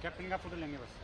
Captain का photo लेंगे बस.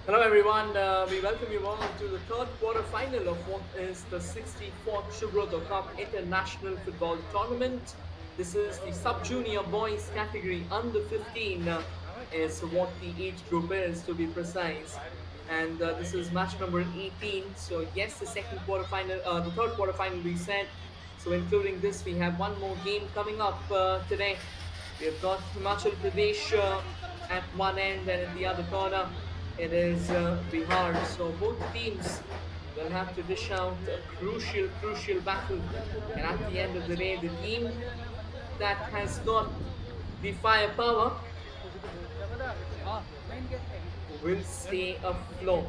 Hello everyone, we welcome you all to the third quarter final of what is the 64th Subroto Cup International Football Tournament. This is the sub-junior boys category, under 15 is what the age group is to be precise. And this is match number 18. So yes, the third quarter final we said. So including this, we have one more game coming up today. We have got Himachal Pradesh at one end, and at the other corner it is Bihar. So both teams will have to dish out a crucial battle. And at the end of the day, the team that has got the firepower will stay afloat.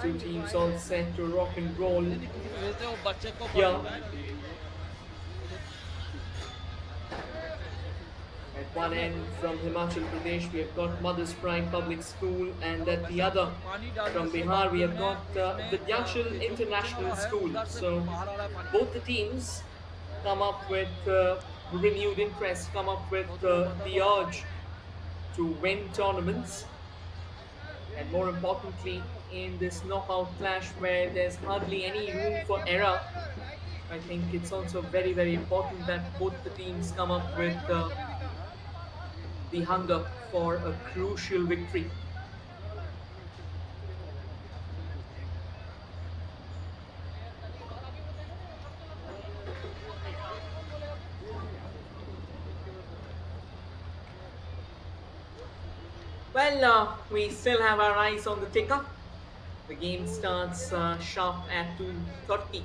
Two teams all set to rock and roll. Yeah. At one end from Himachal Pradesh, we have got Mother's Pride Public School, and at the other from Bihar, we have got Vidyachal International School. So both the teams come up with renewed interest, come up with the urge to win tournaments, and more importantly, in this knockout clash where there's hardly any room for error, I think it's also very important that both the teams come up with the hunger for a crucial victory. Well, we still have our eyes on the ticker. The game starts sharp at 2:30.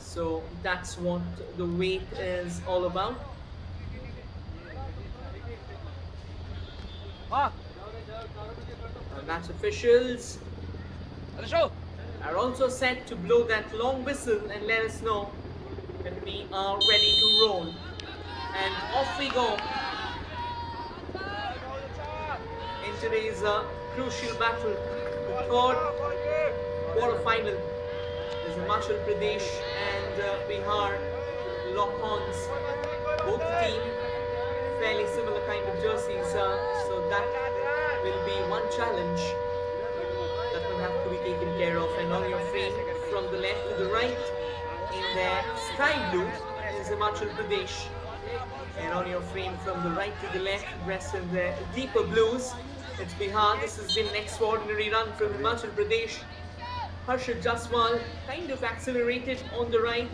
So that's what the wait is all about. Match officials are also set to blow that long whistle and let us know that we are ready to roll. And off we go in today's crucial battle, the third quarter-final. As Himachal Pradesh and Bihar lock horns. Both team fairly similar kind of jerseys, so that will be one challenge that will have to be taken care of. And on your frame from the left to the right in their sky blue is Himachal Pradesh, and on your frame from the right to the left dressed in their deeper blues, it's Bihar. This has been an extraordinary run from Himachal Pradesh. Harshad Jaswal kind of accelerated on the right,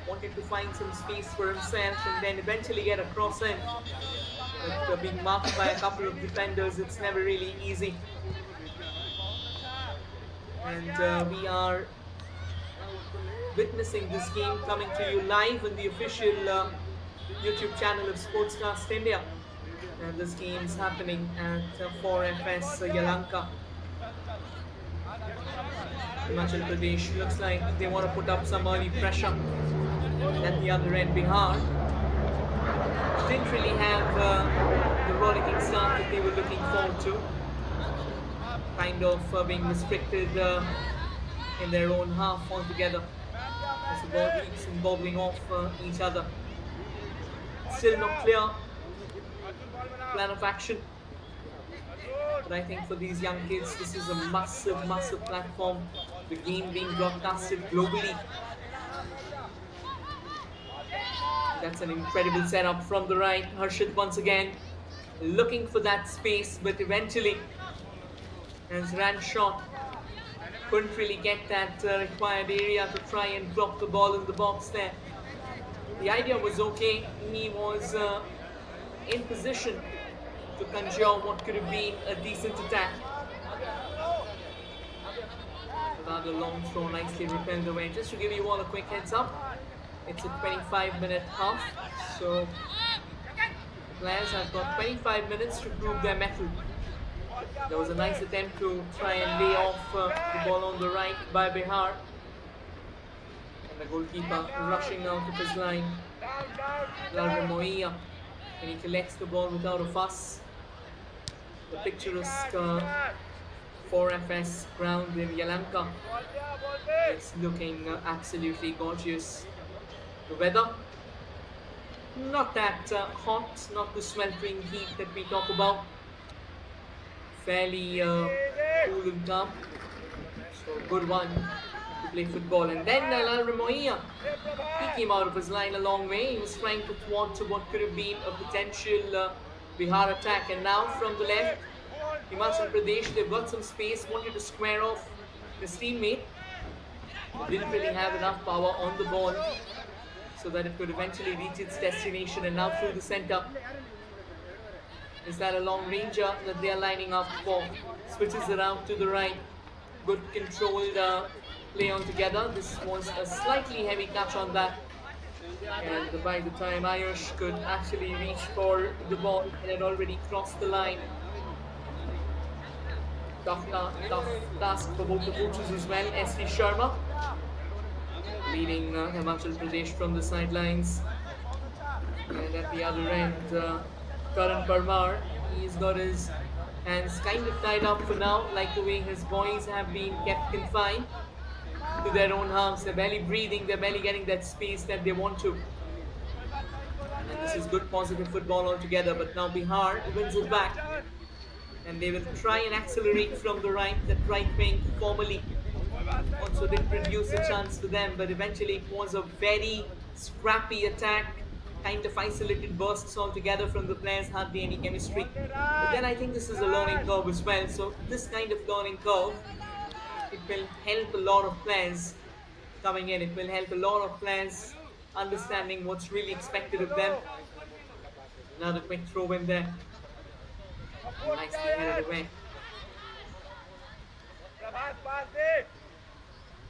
wanted to find some space for himself and then eventually get across in. But being marked by a couple of defenders, it's never really easy. And we are witnessing this game coming to you live on the official YouTube channel of Sportscast India. And this game is happening at 4FS Yalanka. Himachal Pradesh looks like they want to put up some early pressure. At the other end, Bihar didn't really have the rollicking start that they were looking forward to. Kind of being restricted in their own half altogether as the ball keeps bobbling off each other. Still not clear plan of action. But I think for these young kids, this is a massive, massive platform. The game being broadcasted globally. That's an incredible setup from the right. Harshit once again looking for that space, but eventually, as ran shot, couldn't really get that required area to try and drop the ball in the box there. The idea was okay. He was in position to conjure what could have been a decent attack. Another long throw, nicely repelled away. Just to give you all a quick heads up, it's a 25-minute half, so the players have got 25 minutes to prove their mettle. There was a nice attempt to try and lay off the ball on the right by Bihar. And the goalkeeper rushing out of his line, Moia, and he collects the ball without a fuss. The picturesque 4FS ground in Yalanka. It's looking absolutely gorgeous. The weather, not that hot, not the sweltering heat that we talk about. Fairly cool and calm. So good one to play football. And then Moia, he came out of his line a long way. He was trying to thwart what could have been a potential Bihar attack. And now from the left, Himachal Pradesh, they've got some space, wanted to square off his teammate. Didn't really have enough power on the ball so that it could eventually reach its destination. And now through the center. Is that a long ranger that they are lining up for? Switches around to the right. Good controlled play on together. This was a slightly heavy touch on that. And by the time Ayush could actually reach for the ball, it had already crossed the line. Tough task for both the coaches as well. S.T. Sharma leading Himachal Pradesh from the sidelines. And at the other end, Karan Parmar, he's got his hands kind of tied up for now, like the way his boys have been kept confined to their own halves. They're barely breathing, they're barely getting that space that they want to. And this is good positive football altogether, but now Bihar wins it back. And they will try and accelerate from the right. That right wing formally also didn't produce a chance for them, but eventually it was a very scrappy attack. Kind of isolated bursts altogether from the players, hardly any chemistry. But then I think this is a learning curve as well. So this kind of learning curve, it will help a lot of players coming in. It will help a lot of players understanding what's really expected of them. Another quick throw in there. Nicely headed away.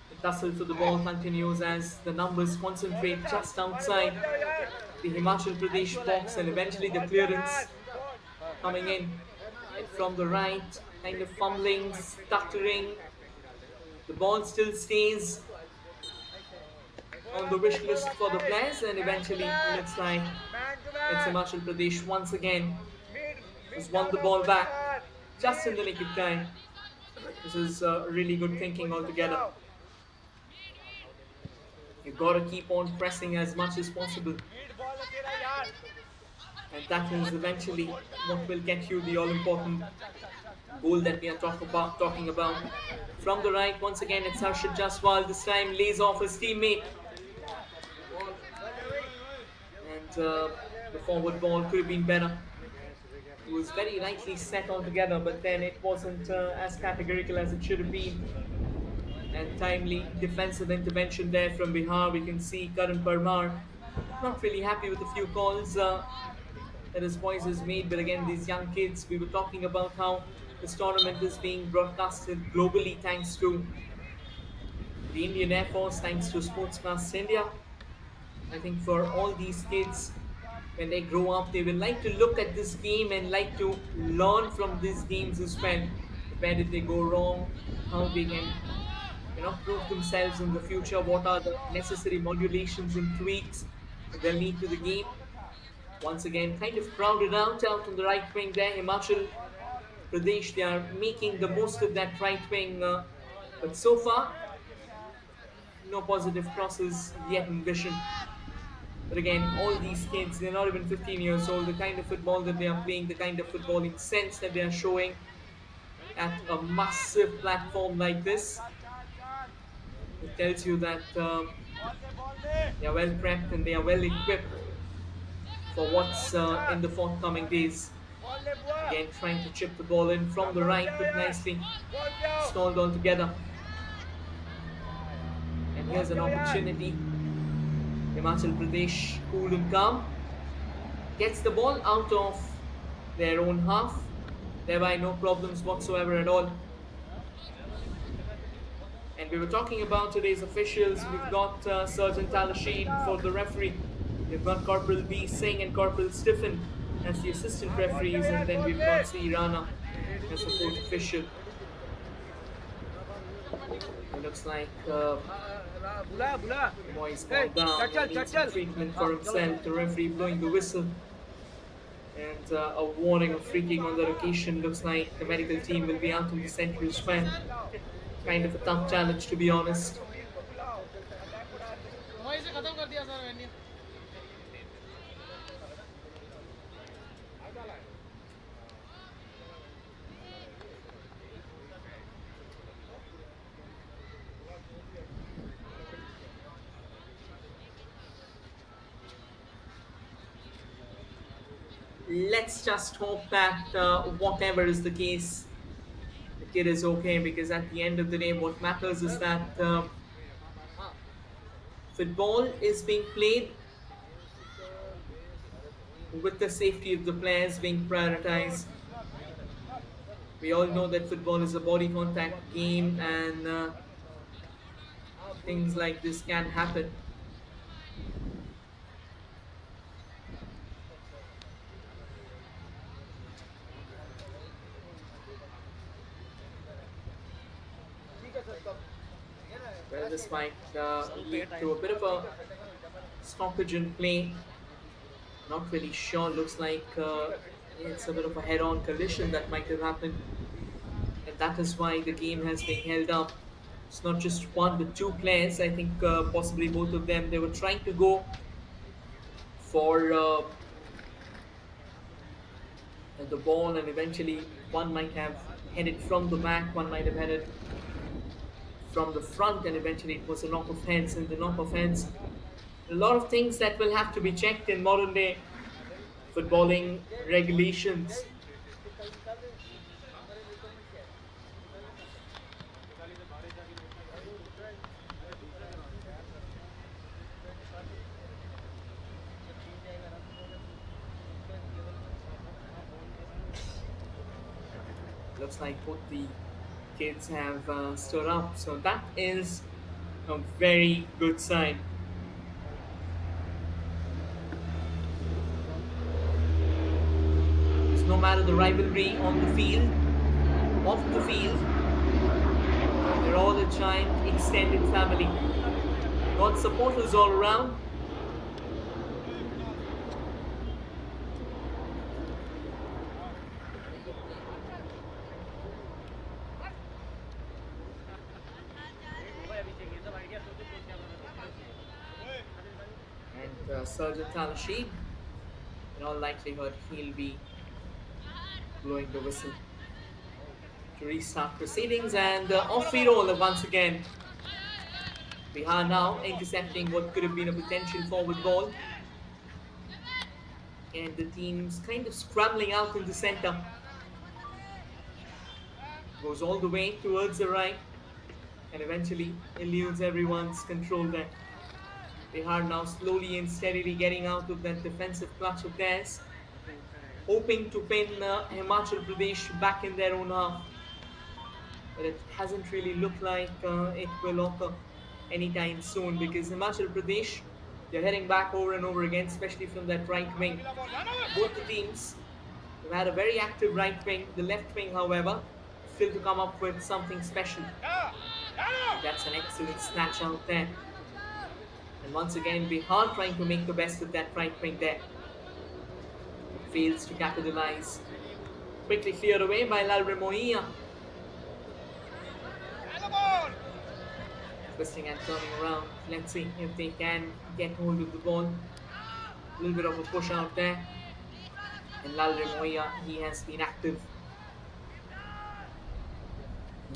The tussle for the ball continues as the numbers concentrate just outside the Himachal Pradesh box, and eventually the clearance coming in and from the right, kind of fumbling, stuttering. The ball still stays on the wish list for the players, and eventually looks like it's Himachal Pradesh once again has won the ball back just in the nick of time. This is really good thinking altogether. You've got to keep on pressing as much as possible, and that is eventually what will get you the all-important goal that we are talking about. From the right, once again, it's Harshit Jaswal. This time lays off his teammate, and the forward ball could have been better. It was very rightly set altogether, but then it wasn't as categorical as it should have been. And timely defensive intervention there from Bihar. We can see Karan Parmar not really happy with a few calls that his boys has made. But again, these young kids, we were talking about how this tournament is being broadcasted globally thanks to the Indian Air Force, thanks to Sportscast India. I think for all these kids, when they grow up, they will like to look at this game and like to learn from these games as well. Where did they go wrong? How they can, prove themselves in the future? What are the necessary modulations and tweaks they'll need to the game? Once again, kind of crowded out on the right wing there. Himachal Pradesh, they are making the most of that right wing, but so far, no positive crosses yet in vision. But again, all these kids, they're not even 15 years old. The kind of football that they are playing, the kind of footballing sense that they are showing at a massive platform like this, it tells you that they are well prepped and they are well equipped for what's in the forthcoming days. Again, trying to chip the ball in from the right, but nicely stalled altogether. And here's an opportunity. Himachal Pradesh, cool and calm, gets the ball out of their own half, thereby no problems whatsoever at all. And we were talking about today's officials. We've got Sergeant Al-Rashid for the referee. We've got Corporal B. Singh and Corporal Stephen as the assistant referees, and then we've got C. Rana as the fourth official. It looks like the boy's gone down. He needs some treatment for himself. The referee blowing the whistle. And a warning of free kick on the location. Looks like the medical team will be out in the central square. Kind of a tough challenge, to be honest. Let's just hope that whatever is the case, the kid is okay, because at the end of the day, what matters is that football is being played with the safety of the players being prioritized. We all know that football is a body contact game, and things like this can happen. Well, this might lead to a bit of a stoppage in play. Not really sure. Looks like it's a bit of a head-on collision that might have happened, and that is why the game has been held up. It's not just one, but two players. I think possibly both of them. They were trying to go for the ball, and eventually one might have headed from the back, one might have headed from the front, and eventually it was a knock of heads. And the knock of heads, a lot of things that will have to be checked in modern day footballing regulations. Looks like both the kids have stood up, so that is a very good sign. because no matter the rivalry on the field, off the field, they're all a giant extended family. Got supporters all around. And Sergeant Al-Rashid, in all likelihood, he'll be blowing the whistle to restart proceedings, and off we roll once again. Bihar now intercepting what could have been a potential forward ball, and the team's kind of scrambling out in the center. Goes all the way towards the right and eventually eludes everyone's control there. Bihar now slowly and steadily getting out of that defensive clutch of theirs, hoping to pin Himachal Pradesh back in their own half. But it hasn't really looked like it will occur anytime soon, because Himachal Pradesh, they're heading back over and over again, especially from that right wing. Both the teams have had a very active right wing. The left wing, however, still to come up with something special. That's an excellent snatch out there. And once again, Bihar trying to make the best of that right wing there. Fails to capitalize. Quickly cleared away by Lalremoia. Twisting and turning around. Let's see if they can get hold of the ball. A little bit of a push out there. And Lalremoia, he has been active.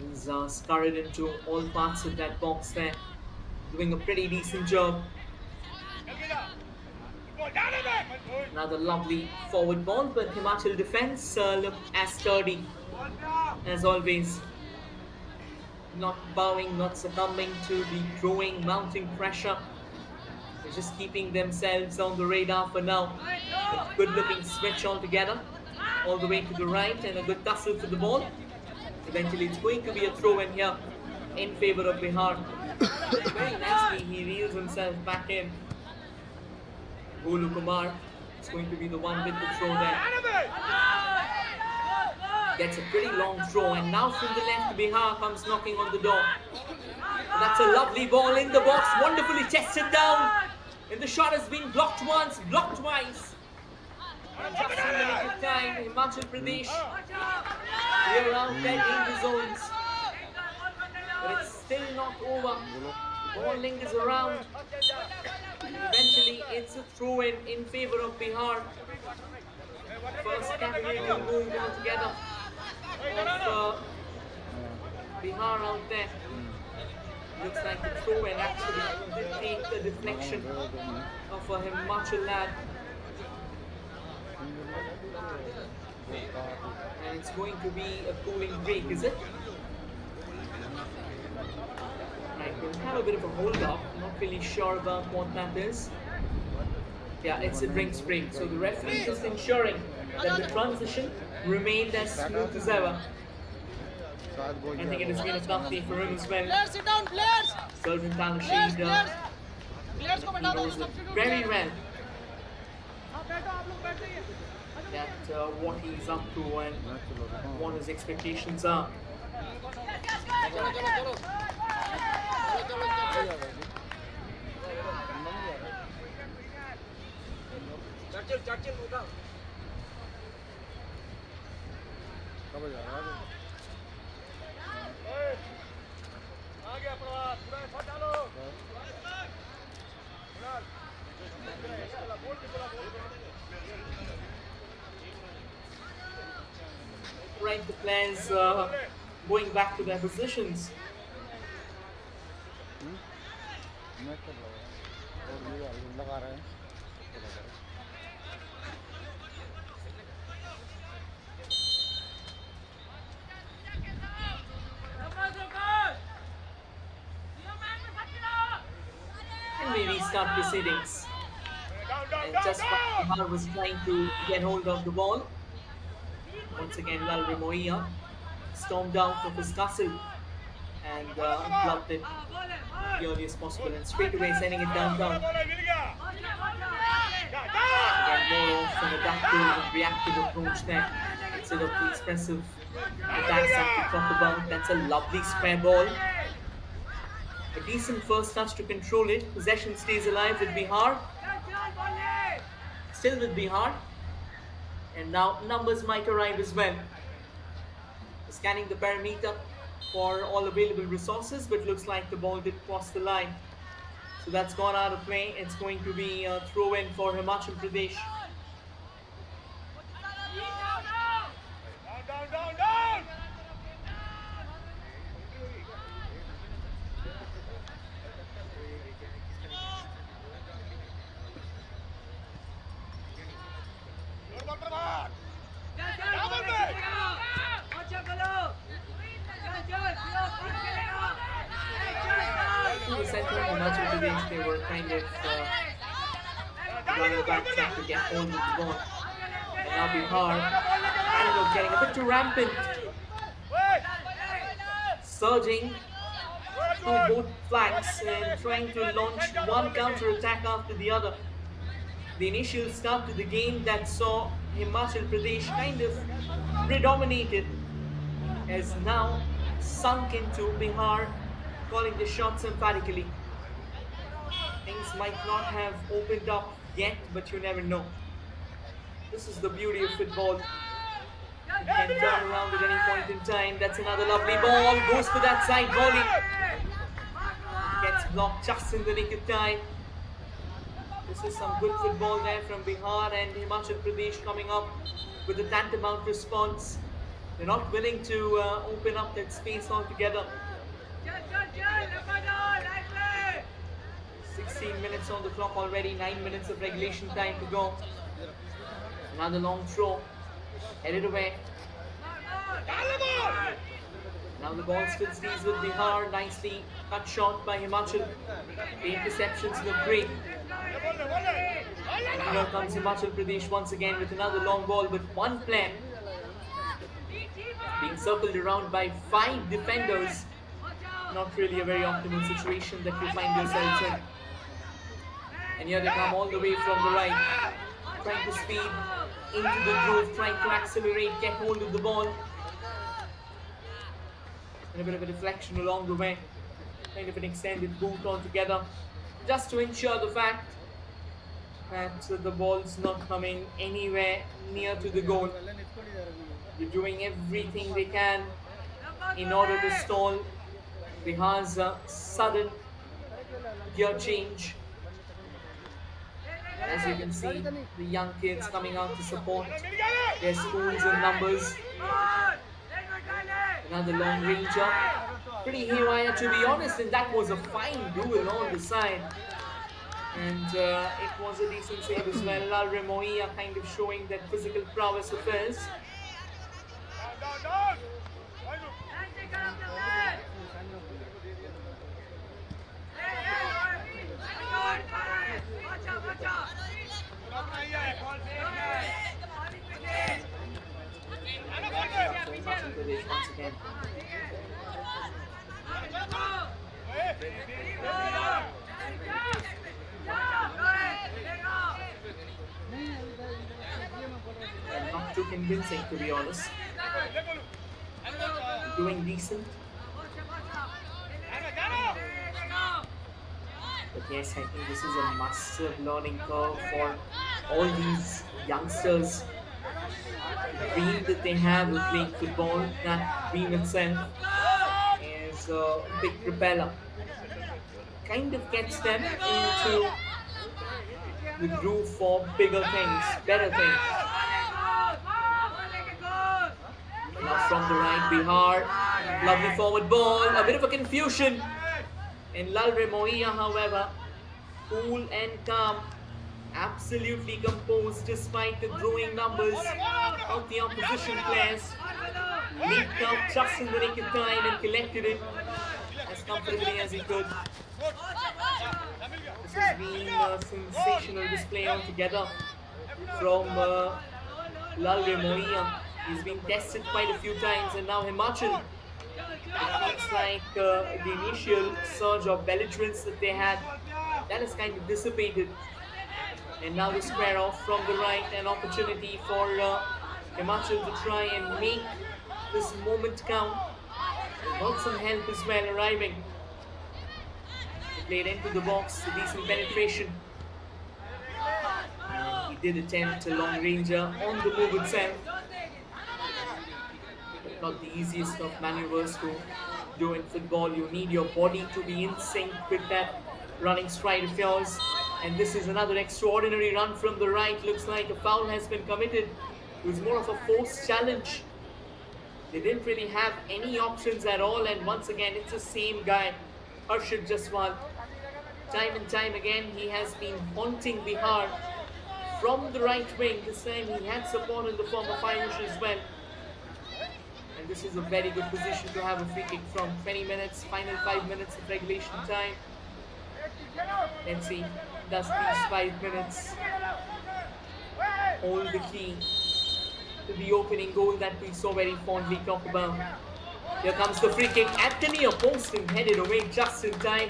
He's scurried into all parts of that box there, doing a pretty decent job. Another lovely forward ball, but Himachal defense look as sturdy as always. Not bowing, not succumbing to the growing, mounting pressure. They're just keeping themselves on the radar for now. A good looking switch altogether, all the way to the right, and a good tussle for the ball. Eventually it's going to be a throw in here in favor of Bihar. Very nicely he reels himself back in. Golu Kumar is going to be the one with the throw there. Gets a pretty long throw, and now from the left Bihar comes knocking on the door. That's a lovely ball in the box, wonderfully chested down. And the shot has been blocked once, blocked twice. And just in the nick of time, Himachal Pradesh, they're out there in the zones. But it's still not over. Ball lingers around. And eventually it's a throw in favor of Bihar. First calculated move altogether of Bihar out there. Looks like the throw in actually did take the deflection of a Himachal lad. And it's going to be a cooling break, is it? Right, we'll have a bit of a hold up. Not really sure about what that is. Yeah, it's a drinks break. So the referee is ensuring that the transition remained as smooth as ever. I think it has been a tough day for him as well. Players, sit down, players! Sergeant Al-Rashid, he knows it very well that what he's up to and what his expectations are. Right, the players going back to their positions. And we restart proceedings. And just while Bihar was trying to get hold of the ball, once again Lalremoia stormed out of his castle and clubbed it the earliest possible and straight away sending it downtown. Again, more of an adaptive and reactive approach there instead of the expressive attacks that we talk about. That's a lovely square ball. A decent first touch to control it. Possession stays alive with Bihar. Still with Bihar. And now numbers might arrive as well. Scanning the parameter for all available resources, but looks like the ball did cross the line. So that's gone out of play. It's going to be a throw in for Himachal Pradesh. Down. In the center of Himachal Pradesh, they were kind of running back trying to get hold of the ball. And now Bihar kind of getting a bit too rampant. Surging to both flanks and trying to launch one counter-attack after the other. The initial start to the game that saw Himachal Pradesh kind of predominated has now sunk into Bihar calling the shots emphatically. Things might not have opened up yet, but you never know. This is the beauty of football. You can turn around at any point in time. That's another lovely ball. Goes for that side volley. Gets blocked just in the nick of time. This is some good football there from Bihar, and Himachal Pradesh coming up with a tantamount response. They're not willing to open up that space altogether. 16 minutes on the clock already, 9 minutes of regulation time to go. Another long throw, headed away. Now the ball still stays with Bihar, nicely cut shot by Himachal. The interceptions look great. And here comes Himachal Pradesh once again with another long ball, but one player being circled around by 5 defenders. Not really a very optimal situation that you find yourselves in. And here they come all the way from the right, trying to speed into the groove, trying to accelerate, get hold of the ball. And a bit of a deflection along the way, kind of an extended boot altogether, just to ensure the fact that the ball's not coming anywhere near to the goal. They're doing everything they can in order to stall Bihar's sudden gear change. As you can see, the young kids coming out to support their schools in numbers. Another long ranger. Pretty haywire to be honest, and that was a fine duel on the side. And it was a decent save as well. Lal Remoia kind of showing that physical prowess of his. Once again. And not too convincing, to be honest. Doing decent. But yes, I think this is a massive learning curve for all these youngsters. The dream that they have of playing football, that dream itself is a big propeller. Kind of gets them into the groove for bigger things, better things. Now from the right, Bihar, lovely forward ball, a bit of a confusion. And Lal Remoia, however, cool and calm, absolutely composed despite the growing numbers of the opposition players. Leaped up just in the nick of time and collected it as comfortably as he could. This has been a sensational display altogether from Lal Remoia. He's been tested quite a few times, and now Himachal. It looks like the initial surge of belligerence that they had, that has kind of dissipated. And now the square off from the right, an opportunity for Himachal to try and make this moment count. Got some help as well arriving. He played into the box, a decent penetration. And he did attempt a long ranger on the move itself. Not the easiest of maneuvers to do in football. You need your body to be in sync with that running stride of yours. And this is another extraordinary run from the right. Looks like a foul has been committed. It was more of a forced challenge. They didn't really have any options at all. And once again, it's the same guy, Harshit Jaswal. Time and time again, he has been haunting Bihar from the right wing. This time he had support in the form of Ayush as well. And this is a very good position to have a free kick from. 20 minutes, final 5 minutes of regulation time. Let's see, does these 5 minutes hold the key to the opening goal that we so very fondly talk about? Here comes the free kick at the near post and headed away just in time.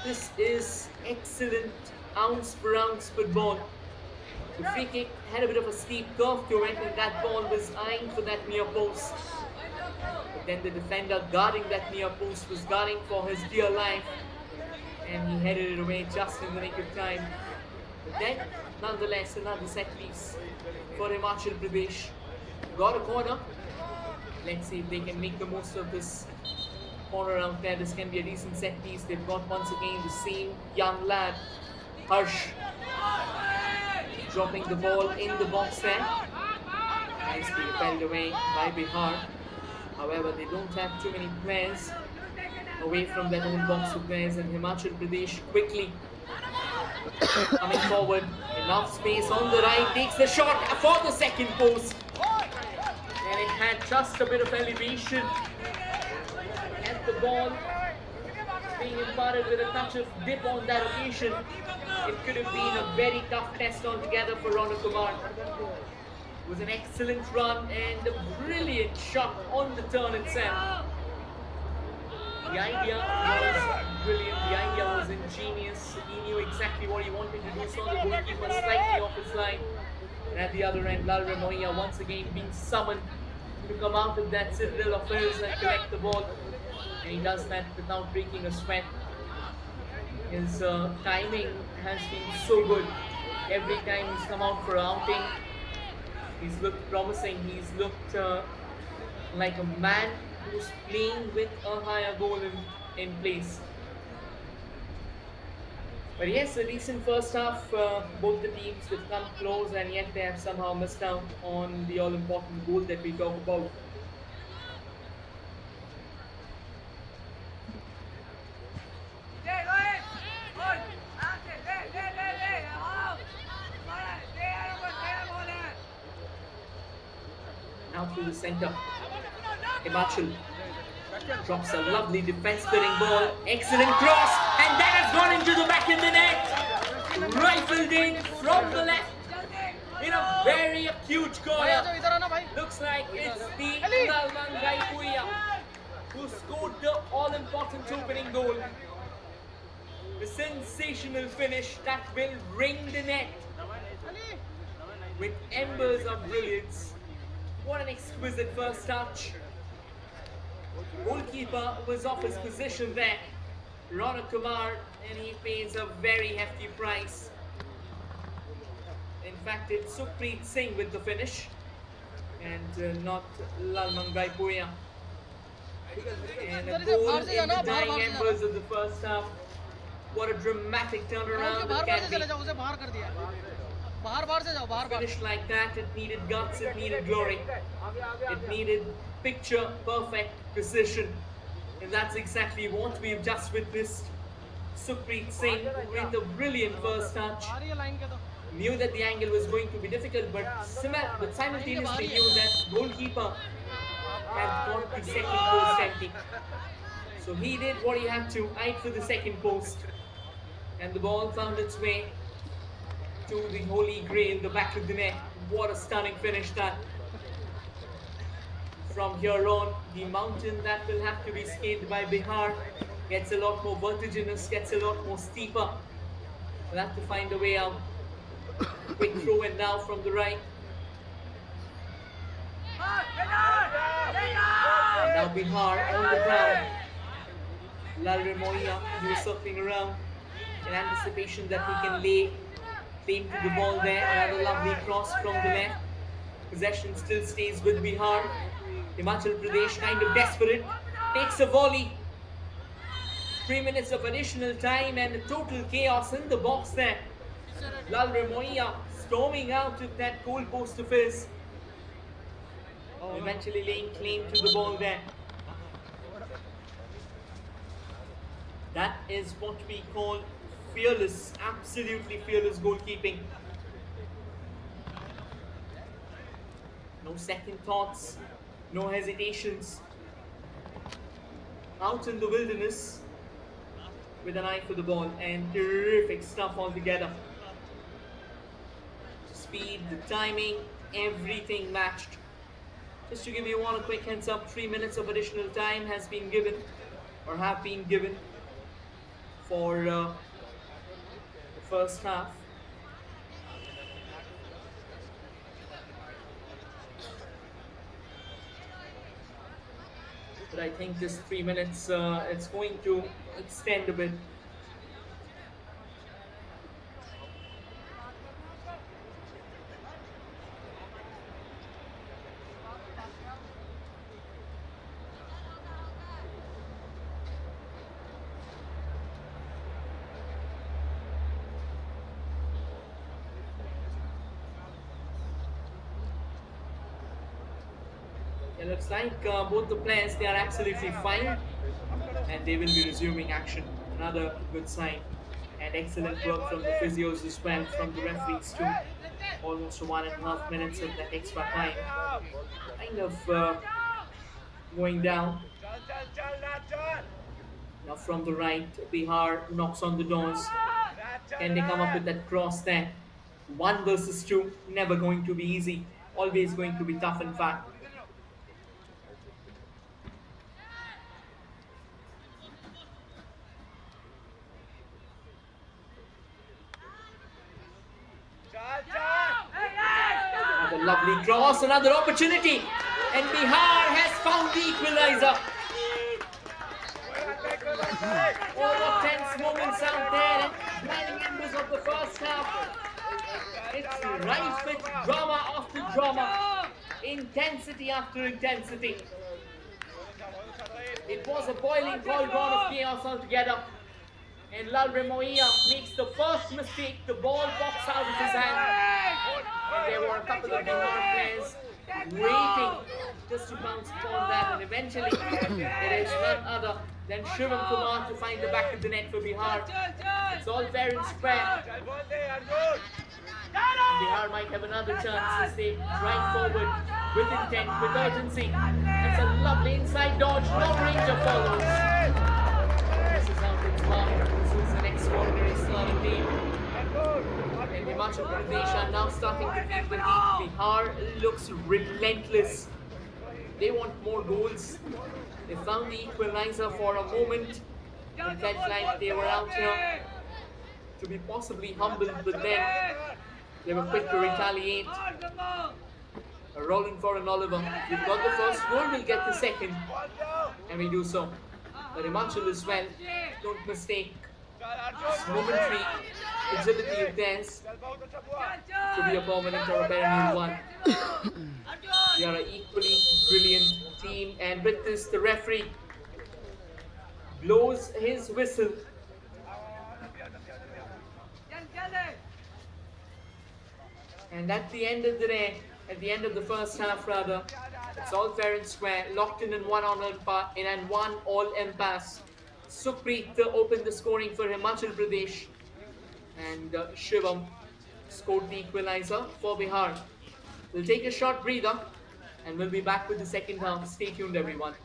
This is excellent ounce per ounce football. The free kick had a bit of a steep curve to it, and that ball was eyeing for that near post. But then the defender guarding that near post was guarding for his dear life, and he headed it away just in the nick of time. But then, nonetheless, another set piece for Himachal Pradesh. Got a corner. Let's see if they can make the most of this corner out there. This can be a decent set piece. They've got once again the same young lad, Harsh, dropping the ball in the box there. Nicely repelled away by Bihar. However, they don't have too many players away from their own box of players, and Himachal Pradesh quickly coming forward. Enough space on the right, takes the shot for the second post. And it had just a bit of elevation. And the ball being imparted with a touch of dip on that occasion. It could have been a very tough test altogether for Ronak Kumar. It was an excellent run and a brilliant shot on the turn itself. The idea was brilliant, the idea was ingenious. He knew exactly what he wanted to do, so the goalkeeper slightly off his line. And at the other end, Lal Ramoya once again being summoned to come out of that citadel of his and collect the ball. And he does that without breaking a sweat. His timing has been so good. Every time he's come out for outing, he's looked promising. He's looked like a man who's playing with a higher goal in place. But yes, a decent first half. Both the teams have come close, and yet they have somehow missed out on the all-important goal that we talk about. Now through the centre, Himachal drops a lovely defense-spinning ball, excellent cross, and that has gone into the back of the net, rifled in from the left in a very acute corner. Looks like it's the Salman Gaipuya who scored the all-important opening goal. The sensational finish that will ring the net with embers of brilliance. What an exquisite first touch. Goalkeeper was off his position there, Ronak Kumar, and he pays a very hefty price. In fact, it's Sukhpreet Singh with the finish, and not Lalman Gaipuya. And a goal in the dying embers of the first half. What a dramatic turnaround it can be. Finish like that, it needed guts, it needed glory, it needed picture perfect precision, and that's exactly what we've just witnessed. Sukhpreet Singh with a brilliant first touch. Knew that the angle was going to be difficult, but simultaneously knew that goalkeeper had got the second post empty. So he did what he had to, eyed for the second post, and the ball found its way to the Holy Grail, the back of the net. What a stunning finish that. From here on, the mountain that will have to be scaled by Bihar gets a lot more vertiginous, gets a lot more steeper. We'll have to find a way out. Quick throw in now from the right. And now Bihar on the ground. Lalre Moya, he was circling around in anticipation that he can lay claim to the ball there. Another lovely cross from the left. Possession still stays with Bihar. Himachal Pradesh kind of desperate. Takes a volley. 3 minutes of additional time and total chaos in the box there. Lalre Moya storming out with that goal post of his. Eventually laying claim to the ball there. That is what we call fearless, absolutely fearless goalkeeping. No second thoughts, no hesitations. Out in the wilderness with an eye for the ball, and terrific stuff altogether. Speed, the timing, everything matched. Just to give you all a quick heads up, 3 minutes of additional time has been given, or have been given, for the first half. But I think this 3 minutes, it's going to extend a bit. It looks like both the players, they are absolutely fine and they will be resuming action. Another good sign, and excellent work from the physios as well, from the referees too. Almost 1.5 minutes of that extra time. Kind of going down. Now from the right, Bihar knocks on the doors. Can they come up with that cross there? 1 versus 2, never going to be easy. Always going to be tough in fact. Another lovely cross, another opportunity, and Bihar has found the equalizer. Oh, what tense moments out there, and blinding embers of the first half. It's rife with drama after drama, intensity after intensity. It was a boiling cauldron of chaos altogether. And Lalre Moya makes the first mistake, the ball pops out of his hand. And there were a couple of Bihar players waiting just to bounce upon that, and eventually it is none other than Shivam Kumar to find the back of the net for Bihar. It's all fair and square. Bihar might have another chance to stay right forward with intent, with urgency. It's a lovely inside dodge, no Ranger follows. This is out its mark. This is an extraordinary starting team. And Himachal Pradesh are now starting to feel the heat. Bihar looks relentless. They want more goals. They found the equalizer for a moment. It felt like they were out here to be possibly humbled, but then they were quick to retaliate. Rolling for an Oliver. We've got the first goal, we'll get the second. And we do so. But Himachal as well, don't mistake this momentary agility of theirs to be a permanent or a perennial one. They are an equally brilliant team, and with this the referee blows his whistle. And at the end of the day, at the end of the first half rather, it's all fair and square, locked in one and one all impasse. Supreet opened the scoring for Himachal Pradesh, and Shivam scored the equalizer for Bihar. We'll take a short breather and we'll be back with the second half. Stay tuned everyone.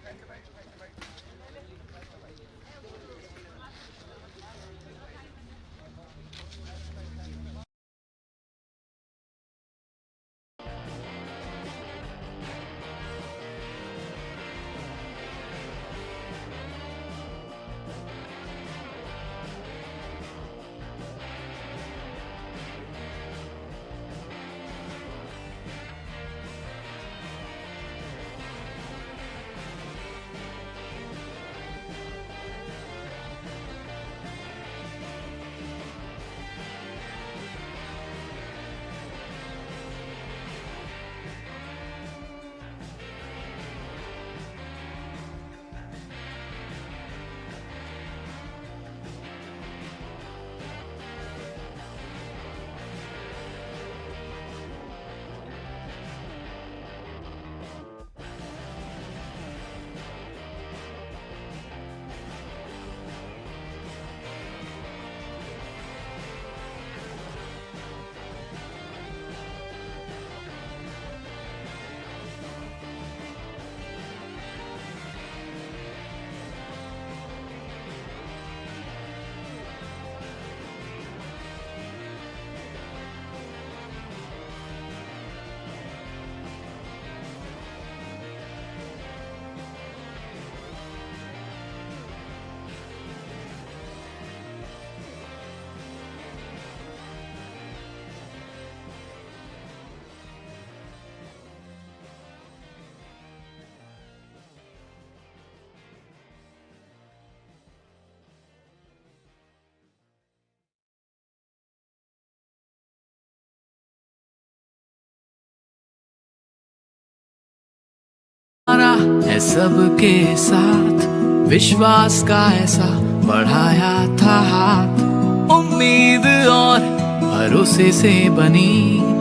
है सबके साथ, विश्वास का ऐसा बढ़ाया था हाथ, उम्मीद और भरोसे से बनी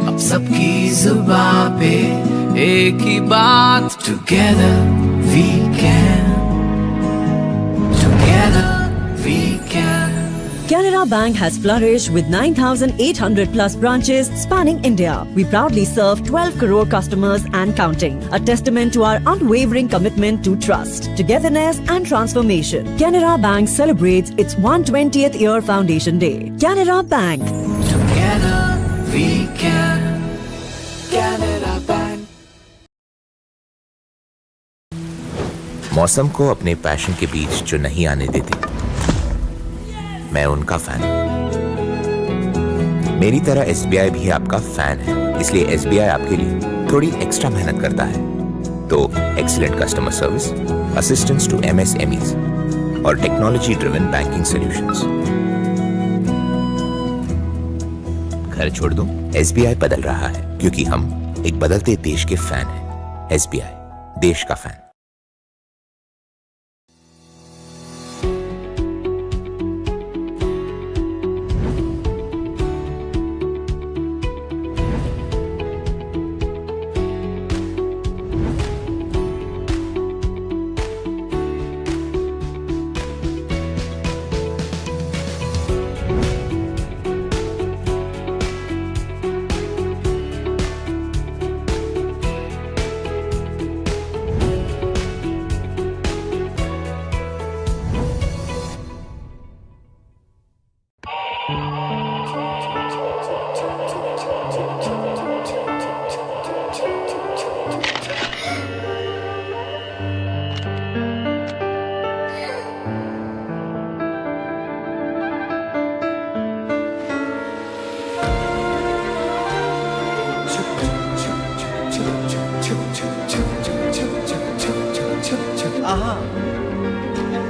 अब सबकी जुबां पे एक ही बात, together we can, together we can. Canara Bank has flourished with 9,800 plus branches spanning India. We proudly serve 12 crore customers and counting. A testament to our unwavering commitment to trust, togetherness and transformation. Canara Bank celebrates its 120th year foundation day. Canara Bank. Together we can. Canara Bank. मौसम को अपने passion के बीच जो नहीं आने देते, मैं उनका फैन हूं। मेरी तरह एसबीआई भी आपका फैन है, इसलिए एसबीआई आपके लिए थोड़ी एक्स्ट्रा मेहनत करता है। तो excellent customer service, assistance to MSMEs और टेक्नोलॉजी ड्रिवन बैंकिंग सॉल्यूशंस। घर छोड़ दूं, एसबीआई बदल रहा है क्योंकि हम एक बदलते देश के फैन हैं। एसबीआई, देश का fan.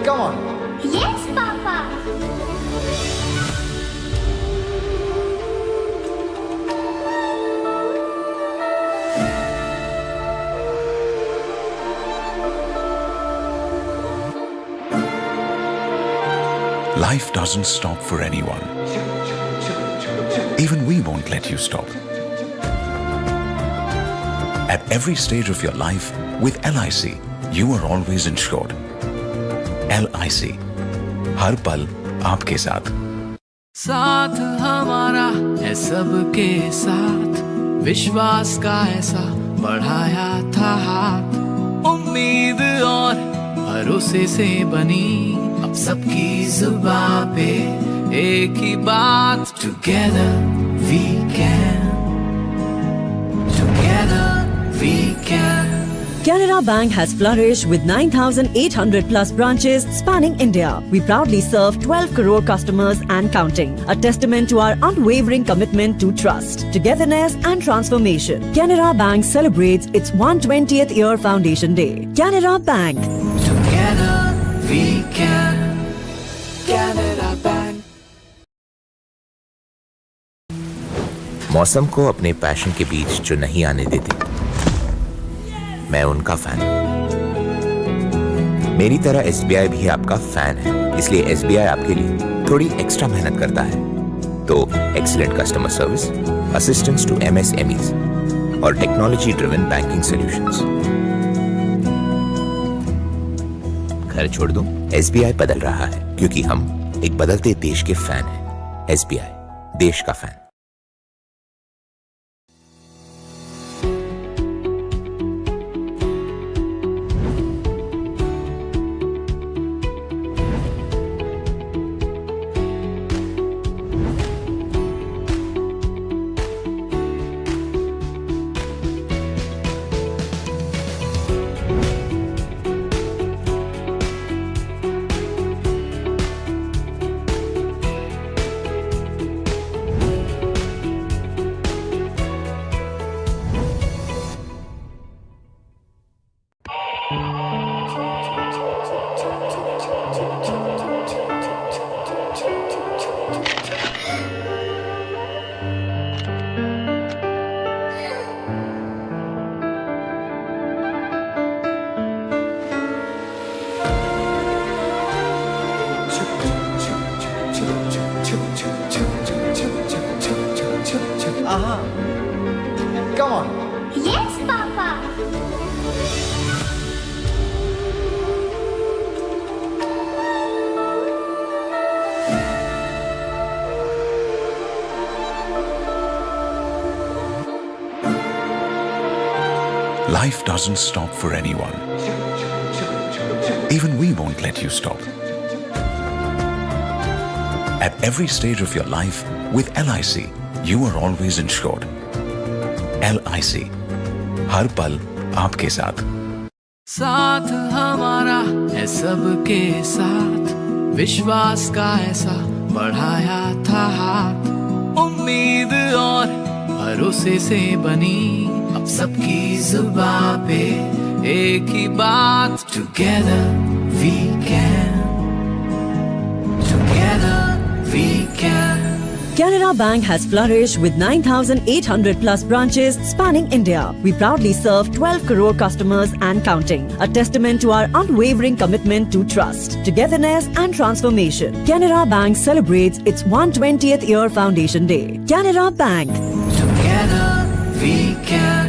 Come on. Yes, Papa. Life doesn't stop for anyone. Even we won't let you stop. At every stage of your life, with LIC, you are always insured. LIC, हर पल आपके साथ। साथ हमारा है सबके साथ, विश्वास का ऐसा बढ़ाया था हाथ, उम्मीद और भरोसे से बनी अब सबकी जुबां पे एक ही बात, together we can, together we can. Canara Bank has flourished with 9,800 plus branches spanning India. We proudly serve 12 crore customers and counting. A testament to our unwavering commitment to trust, togetherness and transformation. Canara Bank celebrates its 120th year foundation day. Canara Bank. Together we can. Canara Bank. मौसम को अपने passion के बीच जो नहीं आने देते, मैं उनका फैन हूं। मेरी तरह एसबीआई भी आपका फैन है, इसलिए एसबीआई आपके लिए थोड़ी एक्स्ट्रा मेहनत करता है। तो excellent customer service, assistance to MSMEs और टेक्नोलॉजी ड्रिवन बैंकिंग सॉल्यूशंस। घर छोड़ दूं, एसबीआई बदल रहा है क्योंकि हम एक बदलते देश के फैन हैं। एसबीआई, देश का fan. Come on. Yes, Papa. Life doesn't stop for anyone. Even we won't let you stop. At every stage of your life, with LIC, you are always insured. LIC, हर पल आपके साथ. साथ हमारा है सबके साथ, विश्वास का ऐसा बढ़ाया था हाथ, उम्मीद और भरोसे से बनी अब सबकी जुबां पे एक ही बात, together we can, together we can. Canara Bank has flourished with 9,800 plus branches spanning India. We proudly serve 12 crore customers and counting. A testament to our unwavering commitment to trust, togetherness and transformation. Canara Bank celebrates its 120th year foundation day. Canara Bank. Together we can.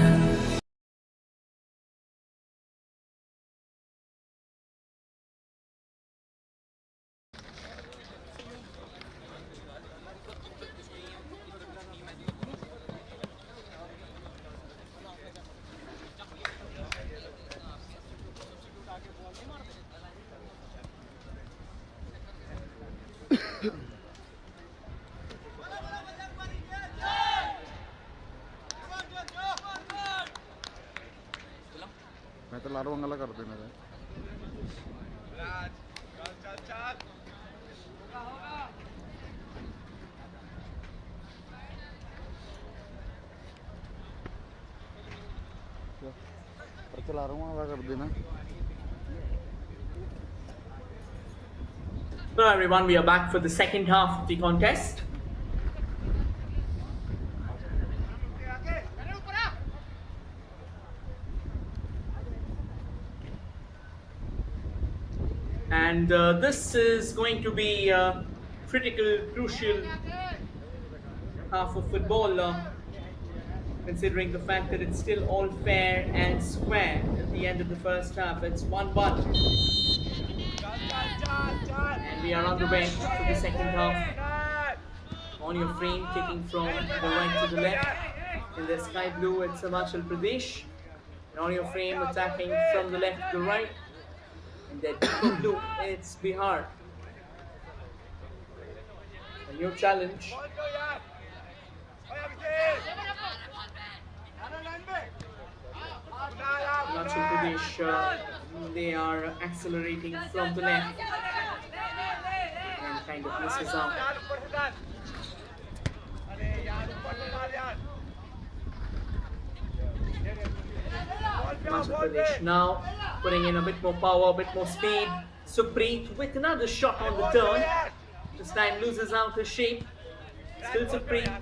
मैं तो लारो अंगला कर देना है. चला रहा हूँ अंगला कर देना. Hello everyone, we are back for the second half of the contest. And this is going to be a critical, crucial half of football, considering the fact that it's still all fair and square at the end of the first half. It's 1-1. And we are on the way for the second half. On your frame, kicking from the right to the left. In the sky blue, it's Himachal Pradesh. And on your frame, attacking from the left to the right. In the deep blue, it's Bihar. A new challenge. Himachal Pradesh, they are accelerating from the left and kind of misses out. Himachal Pradesh now putting in a bit more power, a bit more speed. Subroto with another shot on the turn. This time loses out his shape. Still Subroto.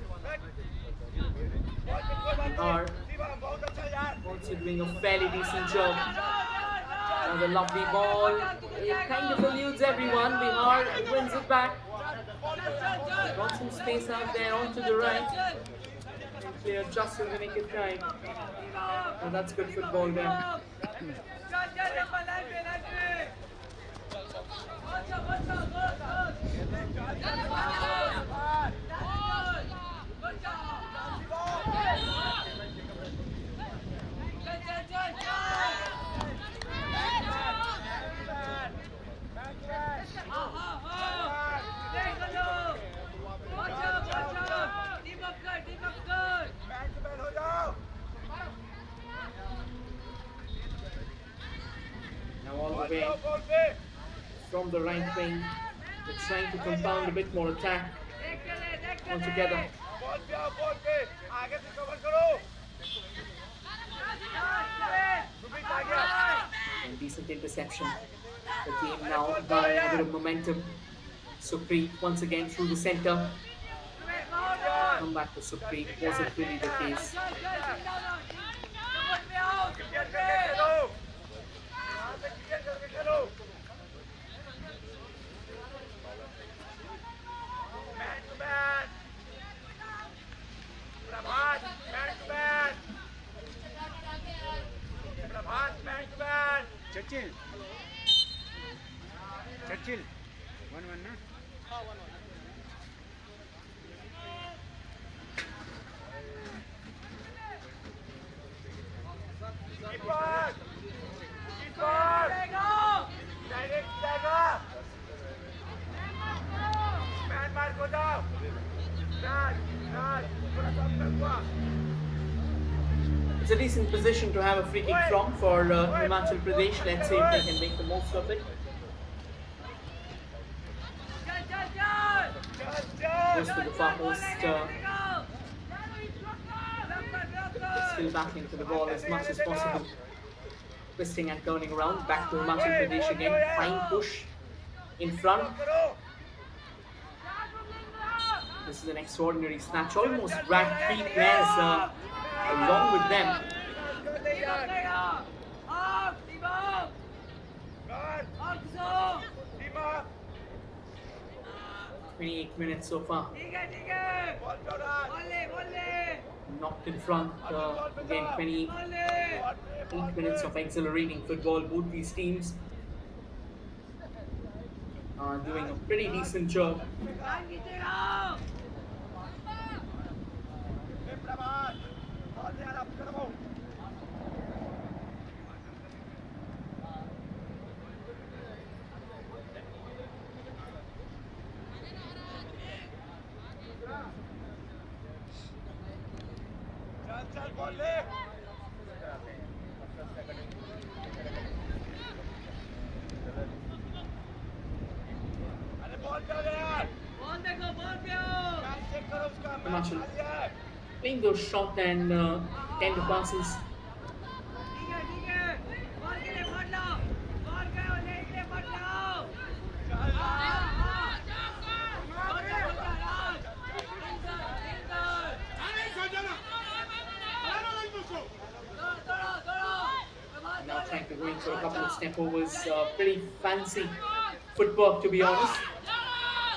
Bihar also doing a fairly decent job. Another lovely ball. It kind of eludes everyone. Bihar wins it back. Got some space out there onto the right. And clear just in the nick of time. And that's good football there. Now all the way from the right wing, they're trying to compound a bit more attack altogether. And decent interception. The team now garnering a bit of momentum. Subroto once again through the center. Come back to Subroto. Wasn't really the case. It's a decent position to have a free kick from for Himachal Pradesh. Let's see if they can make the most of it. Goes to the far post. Still battling for the ball as much as possible. Twisting and turning around. Back to Himachal Pradesh again. Fine push in front. This is an extraordinary snatch. Almost dragged 3 players along with them. 28 minutes so far. Knocked in front. Again, 28 minutes of exhilarating football. Both these teams are doing a pretty decent job. Himachal playing those short and tender passes. Now trying to go in for a couple of step overs. Pretty fancy footwork, to be honest.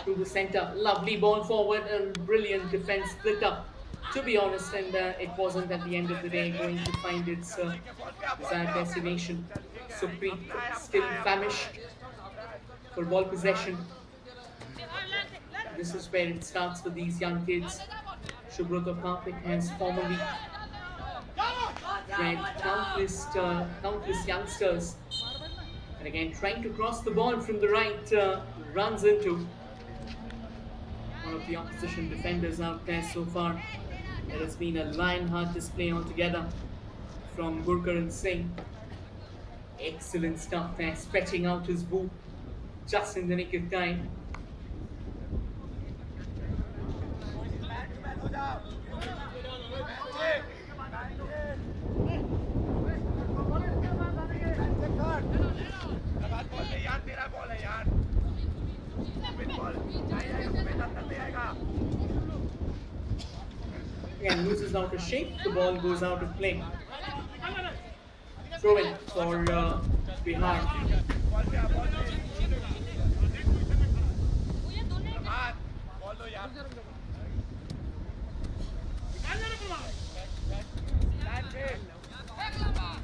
To the center, lovely ball forward, and brilliant defense split up, to be honest, and it wasn't at the end of the day going to find its desired destination. Supreet still famished for ball possession. This is where it starts with these young kids. Subroto has formerly bred countless youngsters, and again trying to cross the ball from the right, runs into one of the opposition defenders out there so far. There has been a lion-heart display altogether from Gurkaran Singh. Excellent stuff there, stretching out his boot just in the nick of time. Again, loses out of shape, the ball goes out of play. Throw in for Bihar.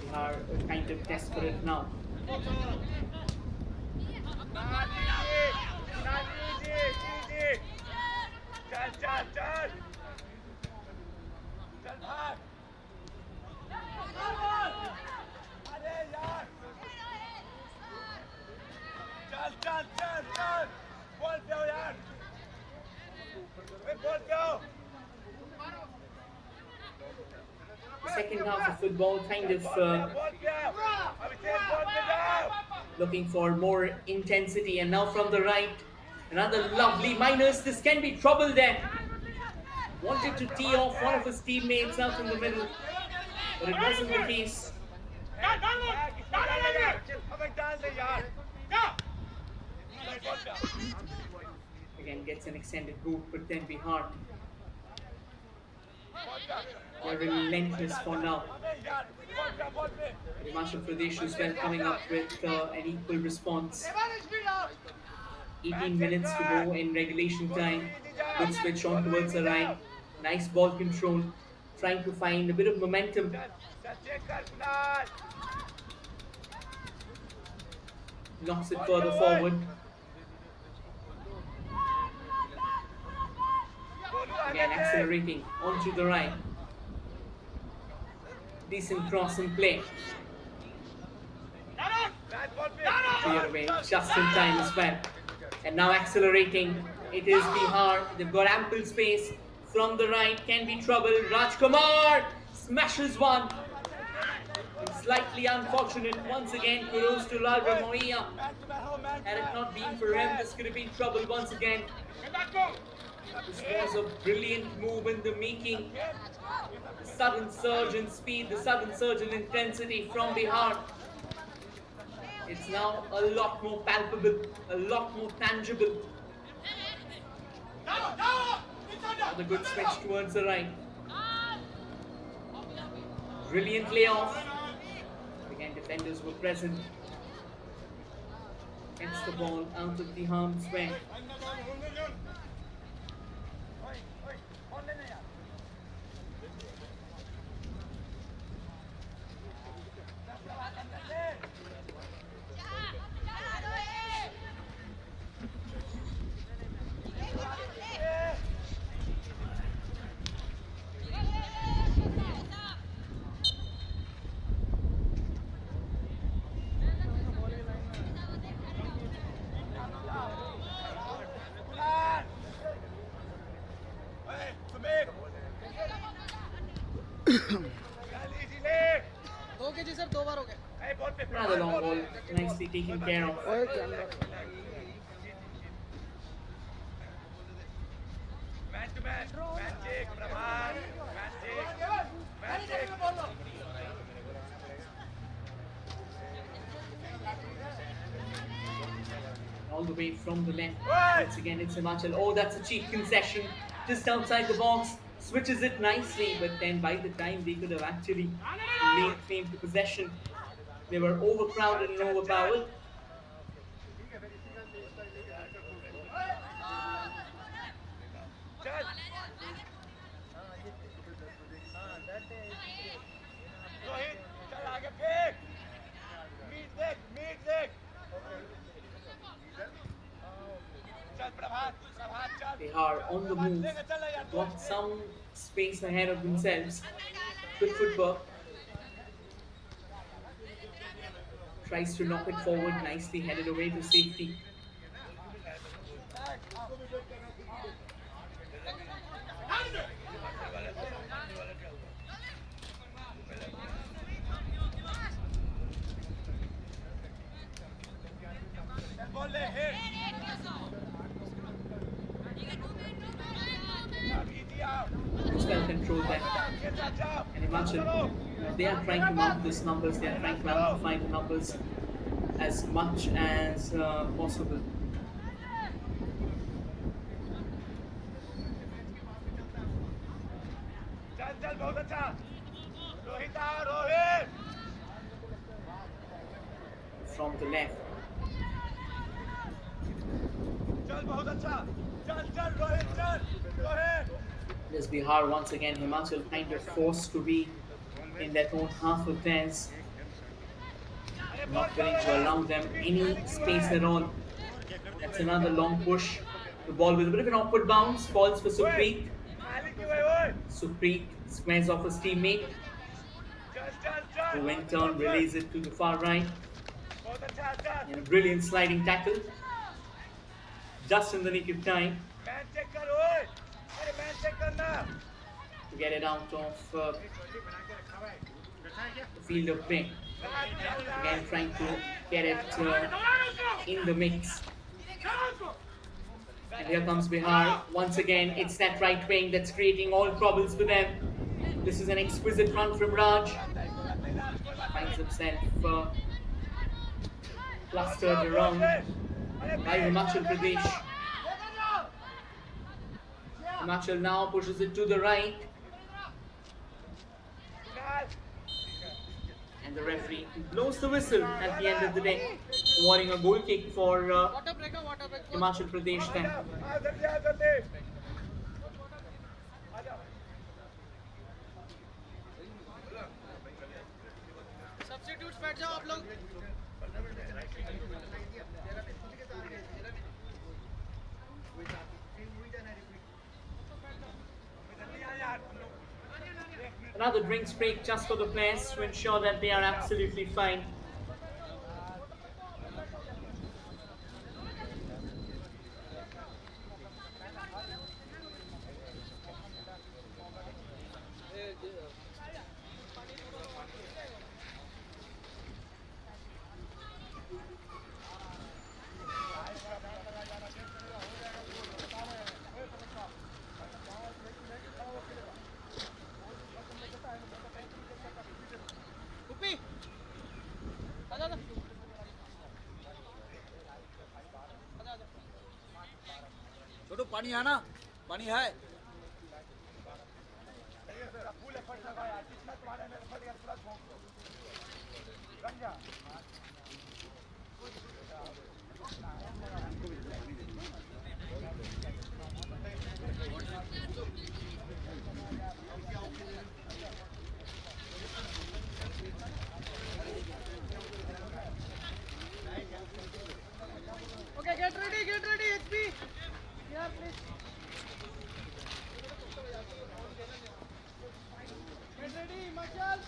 Bihar are kind of desperate now. Second half of football kind of looking for more intensity, and now from the right, another lovely minus. This can be trouble there. Wanted to tee off one of his teammates out in the middle, but it wasn't the case. Again gets an extended boot, but then Bihar, they're relentless for now. Himachal Pradesh is well coming up with an equal response. 18 minutes to go in regulation time. Good switch on towards the right. Nice ball control. Trying to find a bit of momentum. Knocks it further forward. Again accelerating onto the right. Decent cross in play. Clear away just in time as well. And now accelerating. It is Bihar. They've got ample space from the right. Can be trouble. Rajkumar smashes one. Slightly unfortunate once again. Kudos to Lalra Moia. Had it not been for him, this could have been trouble once again. This was a brilliant move in the making. The sudden surge in speed, the sudden surge in intensity from Bihar. It's now a lot more palpable, a lot more tangible. The good switch towards the right. Brilliant layoff. Again, defenders were present. Gets the ball out of the harm's way. Another long ball, nicely taken care of. All the way from the left. Once again, it's Himachal. Oh, that's a cheap concession. Just outside the box. Switches it nicely, but then by the time they could have actually laid claim to possession, they were overcrowded and overpowered. They are on the move, got some space ahead of themselves. Good footwork. Tries to knock it forward, nicely headed away to safety. It's well controlled there. And Himachal, they are trying to mount these numbers, they are trying to amplify the numbers as much as possible. From the left. There's Bihar once again. Himachal kind of forced to be in that own half of theirs. Not willing to allow them any space at all. That's another long push. The ball with a bit of an awkward bounce falls for Supreet. Supreet squares off his teammate. Who in turn relays it to the far right. And a brilliant sliding tackle. Just in the nick of time. To get it out of the field of play. Again trying to get it in the mix. And here comes Bihar. Once again, it's that right wing that's creating all troubles for them. This is an exquisite run from Raj. Finds himself clustered around by Himachal Pradesh. Himachal now pushes it to the right. And the referee blows the whistle at the end of the day, awarding a goal kick for Himachal Pradesh then. Substitutes बैठ जाओ आप लोग. Another drinks break just for the players to ensure that they are absolutely fine. Upi! आजा आजा छोटू पानी है ना पानी है Okay, get ready, HP. Yeah, please. Get ready, Himachal.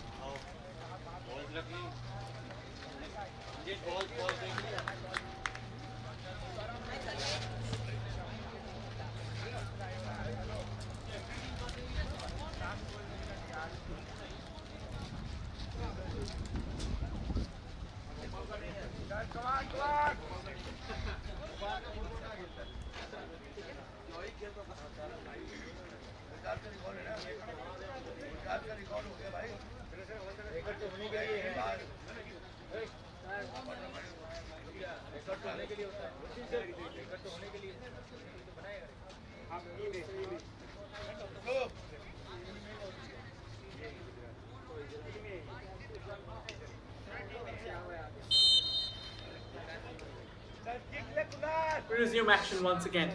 We resume action once again.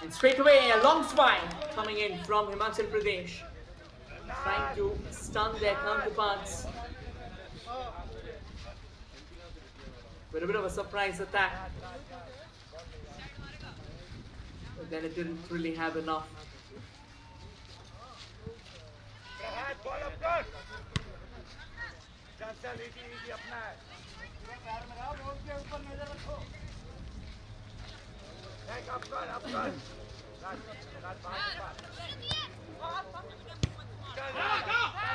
And straight away, a long swing coming in from Himachal Pradesh, trying to stun their counterparts with a bit of a surprise attack. But then it didn't really have enough.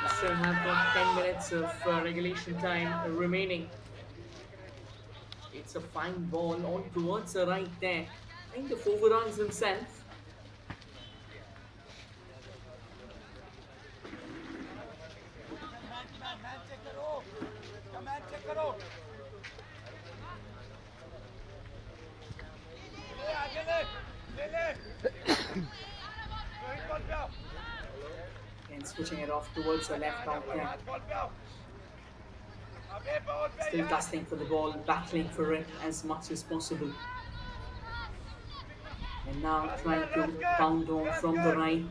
We still have got 10 minutes of regulation time remaining. It's a fine ball on towards the right there. Kind of overruns himself. And switching it off towards the left out there. Still dusting for the ball, battling for it as much as possible. And now trying to pound on from the right.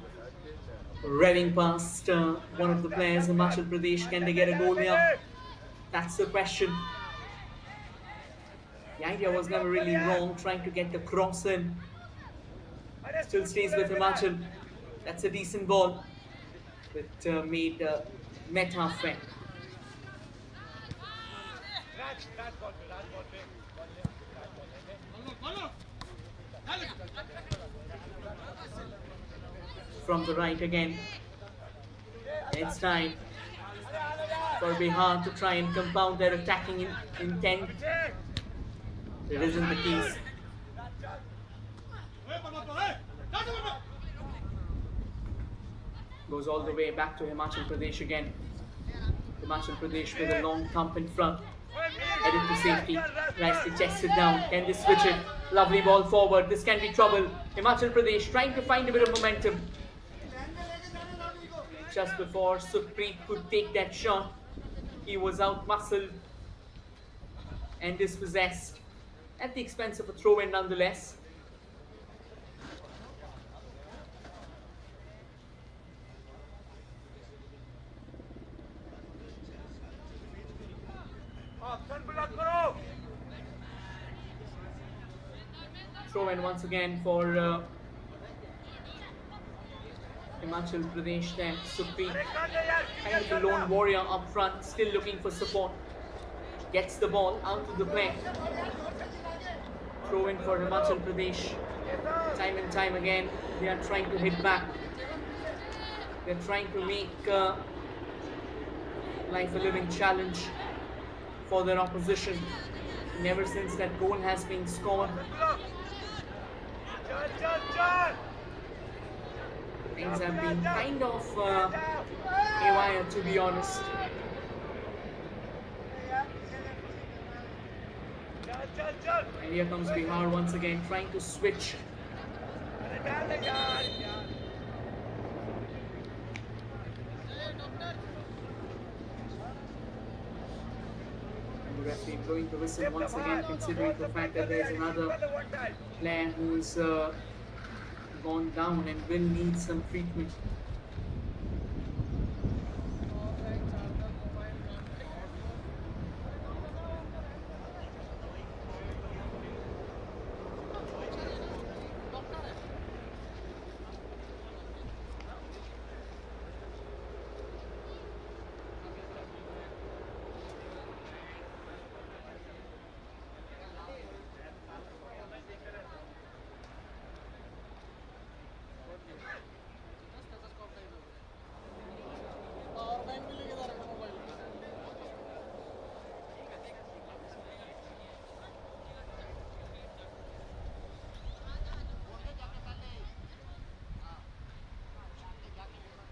Revving past one of the players, Himachal Pradesh. Can they get a goal here? That's the question. The idea was never really wrong, trying to get the cross in. Still stays with Himachal. That's a decent ball. But made met halfway. From the right again. It's time for Bihar to try and compound their attacking intent. It isn't the case. Goes all the way back to Himachal Pradesh again. Himachal Pradesh with a long thump in front. Headed to safety. Tries to chest it down. Can they switch it? Lovely ball forward. This can be trouble. Himachal Pradesh trying to find a bit of momentum. Just before Sukhpreet could take that shot, he was out-muscled and dispossessed at the expense of a throw-in nonetheless. Throw in once again for Himachal Pradesh there. Supreet, kind of the lone warrior up front, still looking for support. Gets the ball out of the play. Throw in for Himachal Pradesh. Time and time again, they are trying to hit back. They're trying to make life a living challenge for their opposition. And ever since that goal has been scored, things have been kind of haywire, to be honest. And here comes Bihar once again, trying to switch. The referee blowing the whistle once again, considering the fact that there is another player who's gone down and will need some treatment.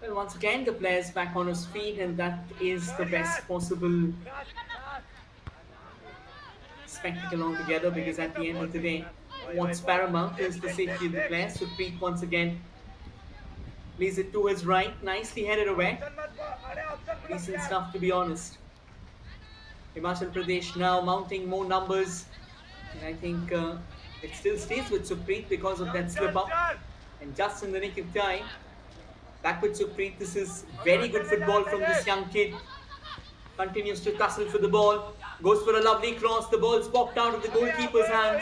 Well, once again, the player's back on his feet, and that is the best possible spectacle altogether, because at the end of the day, what's paramount is the safety of the player. Supreet once again lays it to his right, nicely headed away. Decent stuff, to be honest. Himachal Pradesh now mounting more numbers, and I think it still stays with Supreet because of that slip up. And just in the nick of time, back with Supreet. This is very good football from this young kid. Continues to tussle for the ball. Goes for a lovely cross. The ball's popped out of the goalkeeper's hands.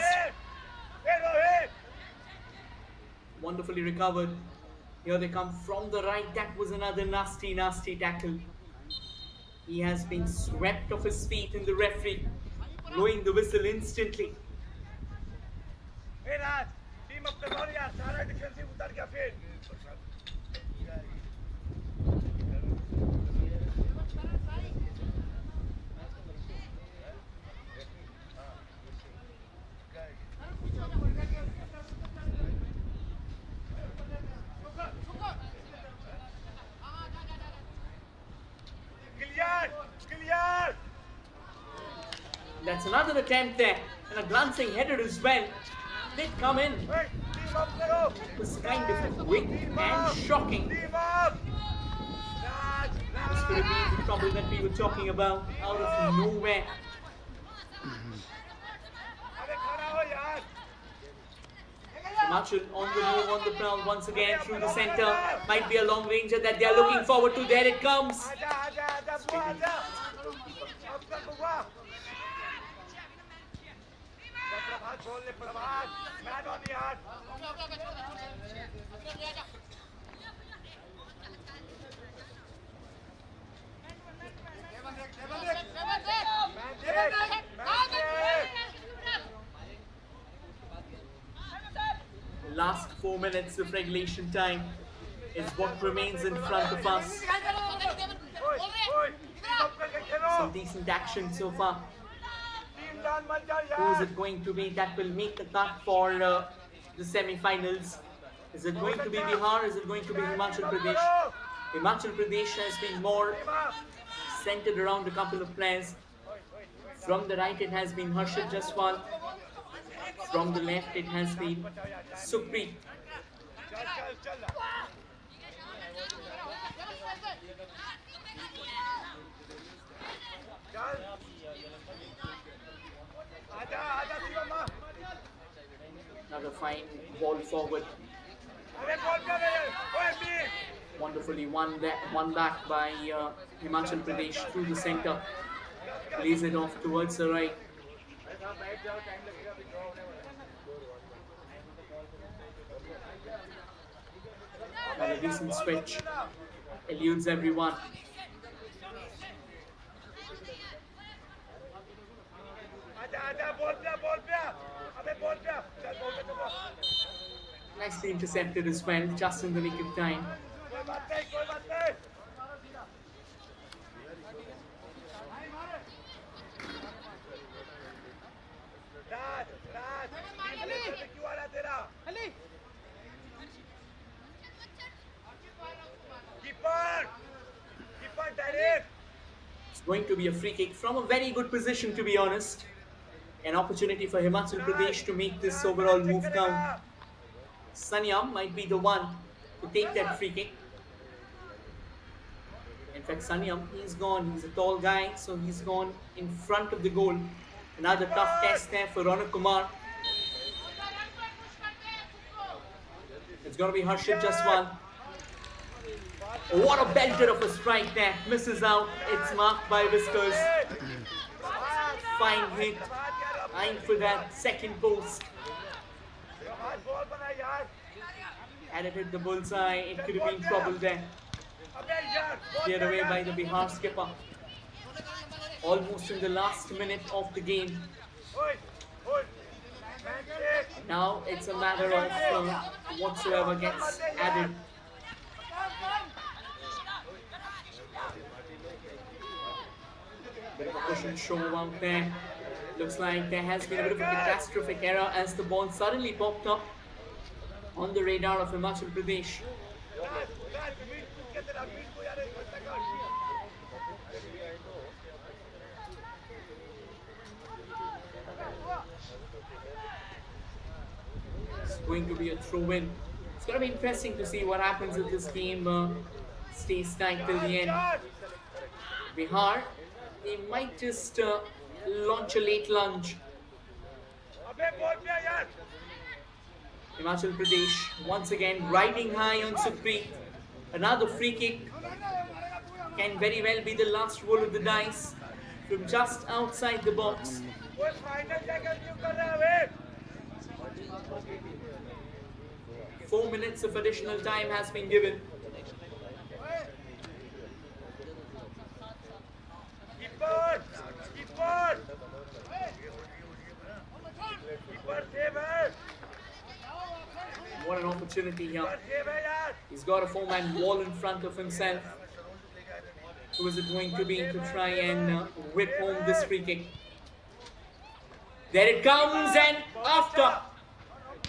Wonderfully recovered. Here they come from the right. That was another nasty, nasty tackle. He has been swept off his feet, and the referee blowing the whistle instantly. That's another attempt there, and a glancing header as well. Did come in. It was kind of quick and shocking. This could have been the trouble that we were talking about, out of nowhere. Himachal on the move, on the prowl once again through the centre. Might be a long ranger that they are looking forward to. There it comes. Last 4 minutes of regulation time is what remains in front of us. Some decent action so far. Who is it going to be that will make the cut for the semi-finals? Is it going to be Bihar? Is it going to be Himachal Pradesh? Himachal Pradesh has been more centered around a couple of players. From the right it has been Harshit Jaswal. From the left it has been Supreet. Another fine ball forward. Wonderfully won back by Himachal Pradesh through the centre. Plays it off towards the right. And a decent switch. Eludes everyone. Nicely intercepted as well, just in the nick of time. Ali. It's going to be a free kick from a very good position, to be honest. An opportunity for Himachal Pradesh to make this overall move count. Sanyam might be the one to take that free kick. In fact, Sanyam, he's gone. He's a tall guy, so he's gone in front of the goal. Another tough test there for Ronak Kumar. It's going to be Harshit just one. What a belter of a strike there. Misses out. It's marked by Whiskers. Fine hit. Eyeing for that second post. Had it hit the bullseye, it could have been trouble there. Cleared away by the Bihar skipper. Almost in the last minute of the game. Now it's a matter of whatsoever gets added. Bit of a push and shove out there. Looks like there has been a bit of a catastrophic error as the ball suddenly popped up on the radar of Himachal Pradesh. It's going to be a throw-in. It's going to be interesting to see what happens if this game stays tight till the end. Bihar, they might just launch a late lunge. Himachal Pradesh once again riding high on Supreet. Another free kick can very well be the last roll of the dice from just outside the box. 4 minutes of additional time has been given. What an opportunity here. He's got a four-man wall in front of himself. Who is it going to be to try and whip home this free kick? There it comes, and after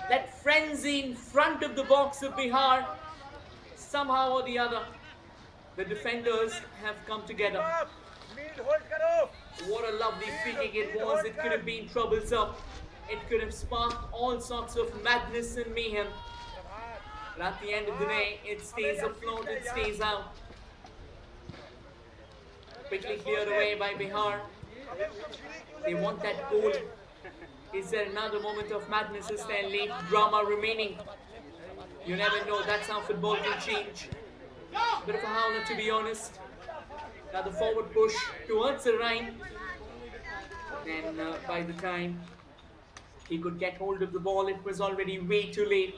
that frenzy in front of the box of Bihar, somehow or the other, the defenders have come together. What a lovely free kick it was. It could have been troublesome. It could have sparked all sorts of madness and mayhem. But at the end of the day, it stays afloat, it stays out. Quickly cleared away by Bihar. They want that goal. Is there another moment of madness? Is there late drama remaining? You never know. That's how football can change. Bit of a howler, to be honest. Now the forward push towards the right. And by the time he could get hold of the ball, it was already way too late.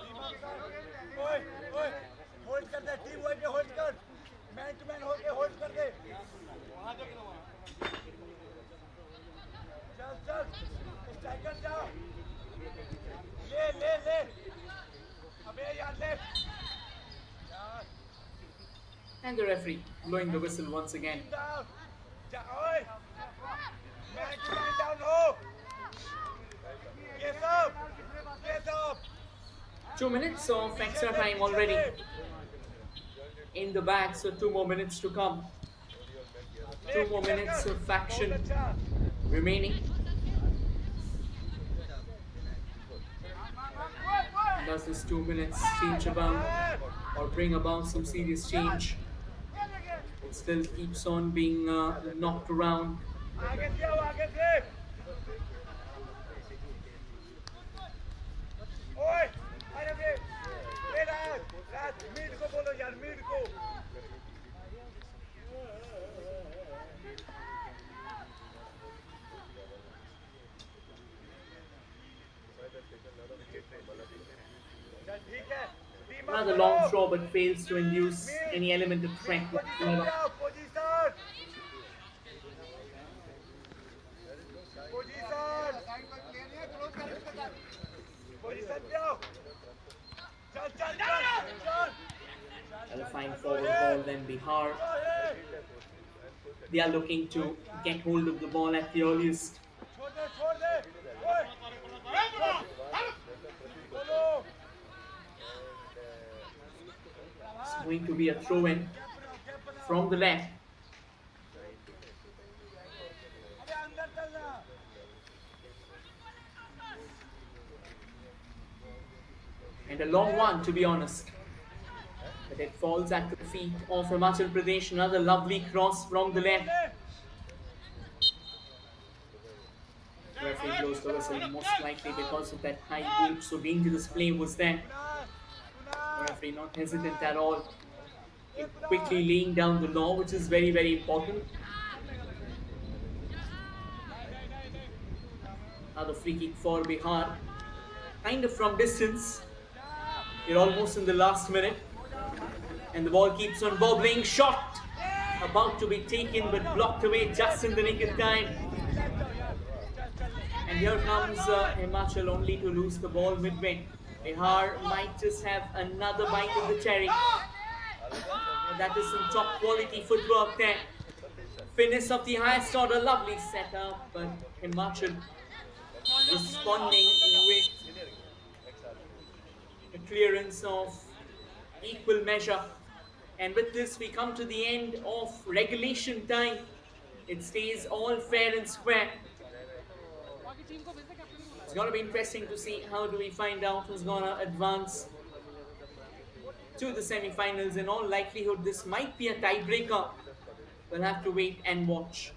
And the referee blowing the whistle once again. 2 minutes of extra time already in the bag, so 2 more minutes to come. 2 more minutes of action remaining. Does this 2 minutes change about or bring about some serious change? It still keeps on being knocked around. Another long throw but fails to induce any element of threat whatsoever. And a fine forward ball, then Bihar. They are looking to get hold of the ball at the earliest. It's going to be a throw in from the left. And a long one, to be honest. But it falls at the feet of Himachal Pradesh. Another lovely cross from the left. Referee blows the whistle, most likely because of that high boot. So dangerous play was there. Referee not hesitant at all in quickly laying down the law, which is very, very important. Now the free kick for Bihar. Kind of from distance. You're almost in the last minute. And the ball keeps on bobbling. Shot about to be taken but blocked away just in the nick of time. And here comes Himachal only to lose the ball midway. Bihar might just have another bite of the cherry. And that is some top quality footwork there. Fitness of the highest order, lovely setup, but Himachal responding with a clearance of equal measure. And with this, we come to the end of regulation time. It stays all fair and square. It's going to be interesting to see how do we find out who's going to advance to the semi-finals. In all likelihood, this might be a tiebreaker. We'll have to wait and watch.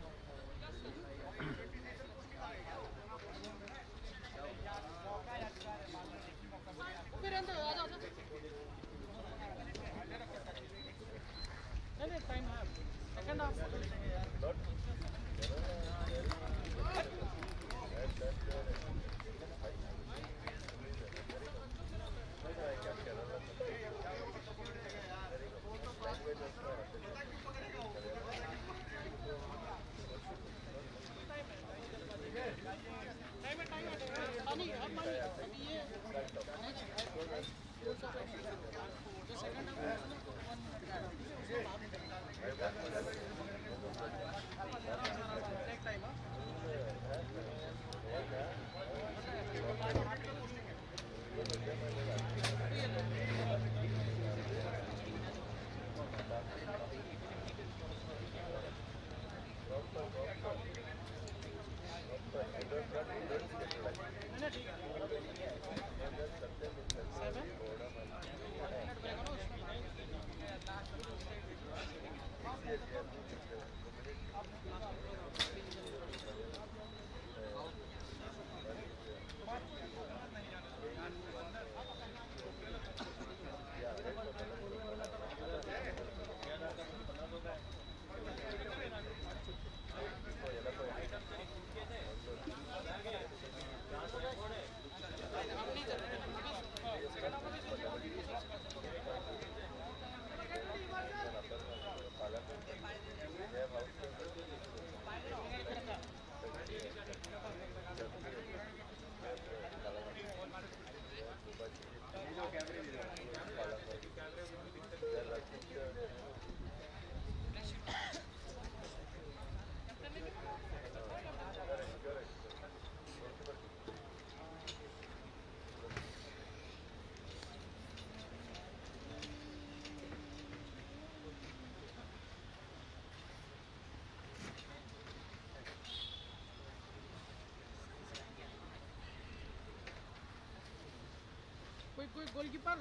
कोई goalkeeper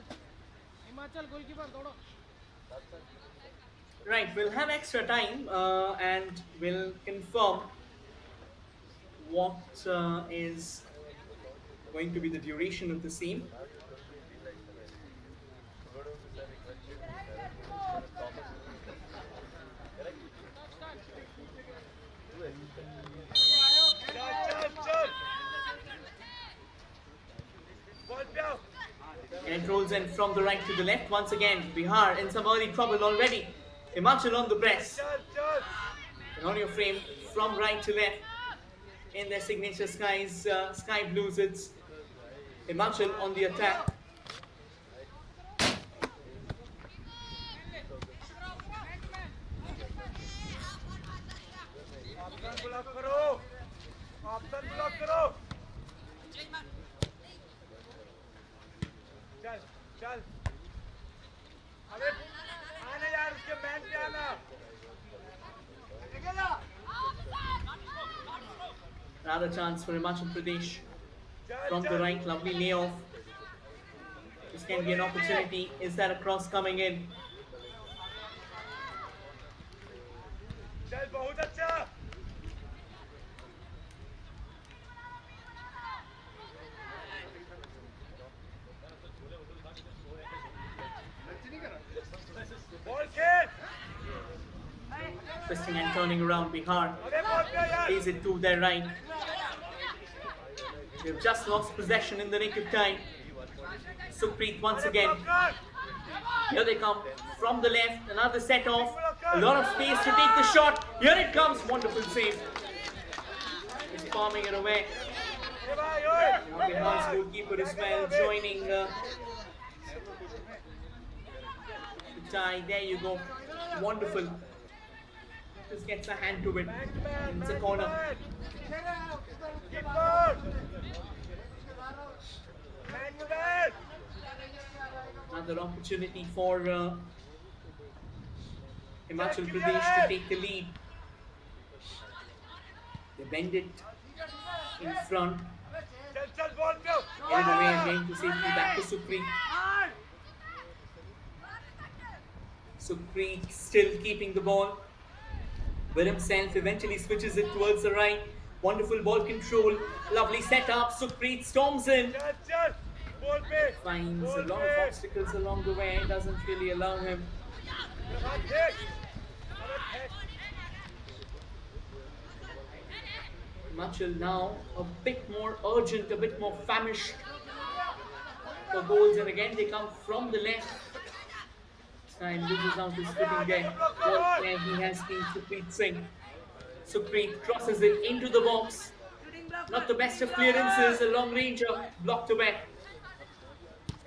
Himachal goalkeeper दौड़ो. Right, we'll have extra time and we'll confirm what is going to be the duration of the same. And controls in from the right to the left. Once again, Bihar in some early trouble already. Himachal on the press. And on your frame, from right to left, in their signature sky blues, it's Himachal on the attack. Another chance for Himachal Pradesh from the right, lovely layoff. This can be an opportunity. Is that a cross coming in? Twisting and turning around, Bihar plays it to their right. They've just lost possession in the nick of time. Supreet once again. Here they come from the left, another set off. A lot of space to take the shot. Here it comes, wonderful save. He's palming it away. Bihar's goalkeeper as well joining the tie. There you go, wonderful. Just gets a hand to it. It's a corner. Another opportunity for Himachal Pradesh to take the lead. They bend it in front. Get it away again to safety, back to Supreet. Supreet still keeping the ball. But himself eventually switches it towards the right. Wonderful ball control. Lovely setup. Supreet storms in. Finds a lot of obstacles along the way. Doesn't really allow him. Himachal now a bit more urgent, a bit more famished for goals. And again they come from the left. Time loses out his footing there. Ball there he has been Supreet Singh. Supreet crosses it into the box. Not the best of clearances. A long ranger blocked away.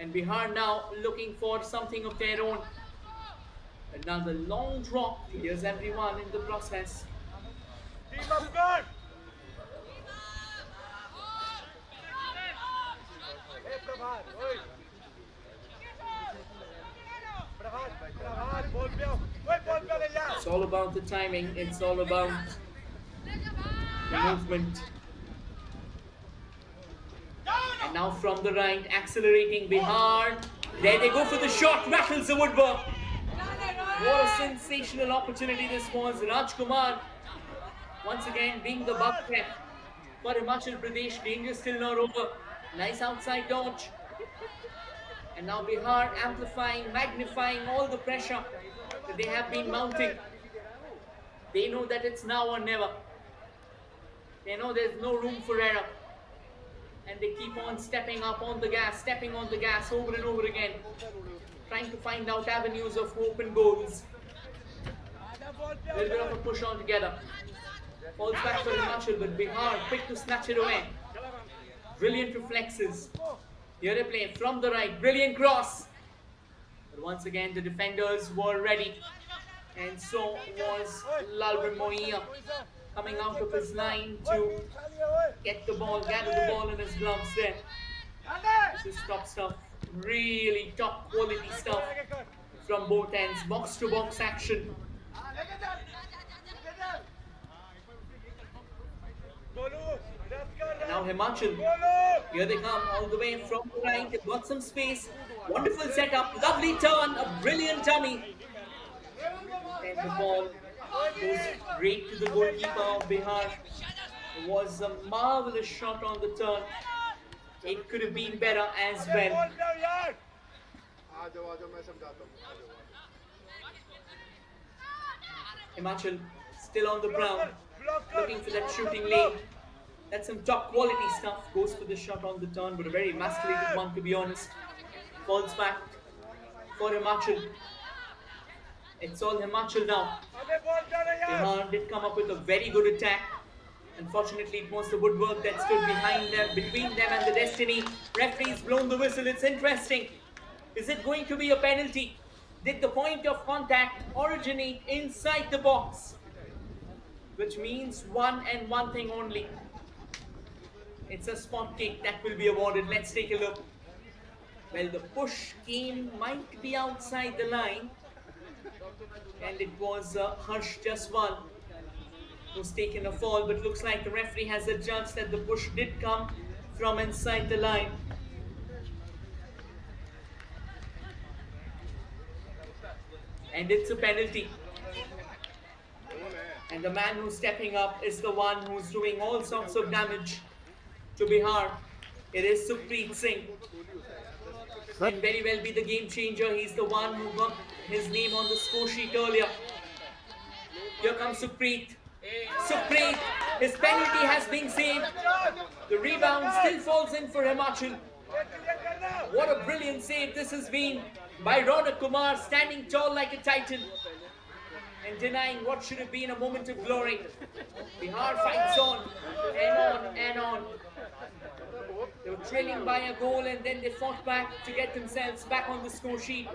And Bihar now looking for something of their own. Another long drop. Here's everyone in the process. It's all about the timing, it's all about the movement. And now from the right, accelerating Bihar. There they go for the shot, rattles the woodwork. What a sensational opportunity this was. Rajkumar once again being the bucket for Himachal Pradesh. Danger still not over. Nice outside dodge. And now Bihar amplifying, magnifying all the pressure that they have been mounting. They know that it's now or never. They know there's no room for error. And they keep on stepping up on the gas, stepping on the gas over and over again. Trying to find out avenues of hope and goals. A little bit of a push on together. Falls back for Himachal, but Bihar quick to snatch it away. Brilliant reflexes. Here they play from the right, brilliant cross. But once again the defenders were ready. And so was Lalbrim Moia coming out of his line to get the ball, gather the ball in his gloves there. This is top stuff, really top quality stuff from both ends, box to box action. Now Himachal, here they come all the way from the right, they've got some space, wonderful setup, lovely turn, a brilliant dummy. And the ball goes straight to the goalkeeper of Bihar. It was a marvelous shot on the turn. It could have been better as well. Himachal still on the ground, looking for that shooting lane. That's some top quality stuff. Goes for the shot on the turn, but a very emasculated one to be honest. falls back for Himachal. It's all Himachal now. Bihar did come up with a very good attack. Unfortunately, it was the woodwork that stood behind them, between them and the destiny. Referee's blown the whistle. It's interesting. Is it going to be a penalty? Did the point of contact originate inside the box? Which means one and one thing only. It's a spot kick that will be awarded. Let's take a look. Well, the push might be outside the line. And it was Harsh Jaswal who's taken a fall, but looks like the referee has adjudged that the push did come from inside the line. And it's a penalty. And the man who's stepping up is the one who's doing all sorts of damage to Bihar. It is Sukhpreet Singh. Can very well be the game changer. He's the one who got his name on the score sheet earlier. Here comes Sukhpreet. Sukhpreet, his penalty has been saved. The rebound still falls in for Himachal. What a brilliant save this has been by Ronak Kumar, standing tall like a titan and denying what should have been a moment of glory. Bihar fights on and on and on. They were trailing by a goal and then they fought back to get themselves back on the score sheet.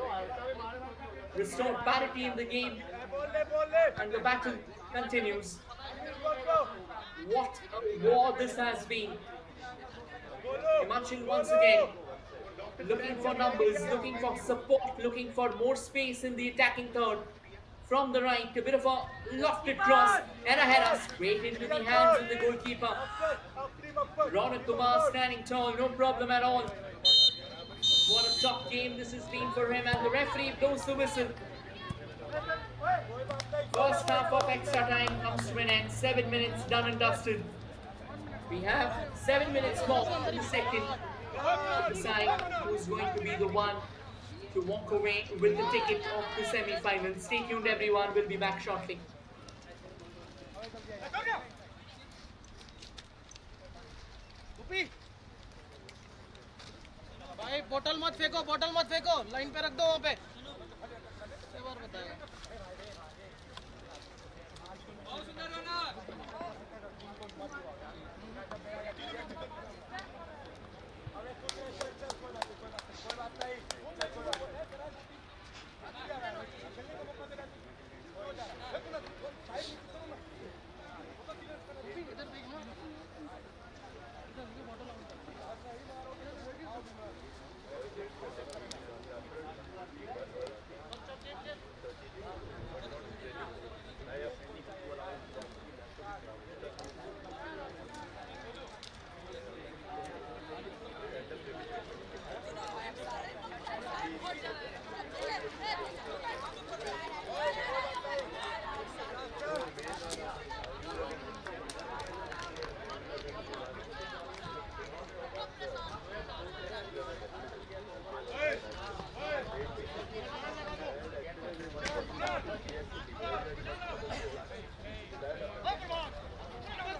Restored parity in the game and the battle continues. What a war this has been. Himachal once again looking for numbers, looking for support, looking for more space in the attacking third. From the right, a bit of a lofted cross and a header straight into the hands of the goalkeeper. Ronak Kumar standing tall, no problem at all. What a tough game this has been for him, and the referee blows the whistle. First half of extra time comes to an end. 7 minutes done and dusted. We have 7 minutes more in the second to decide who's going to be the one to walk away with the ticket of the semi-final. Stay tuned everyone, we'll be back shortly. भाई बोतल मत फेंको line पे रख दो वहाँ पे एक बार बताएगा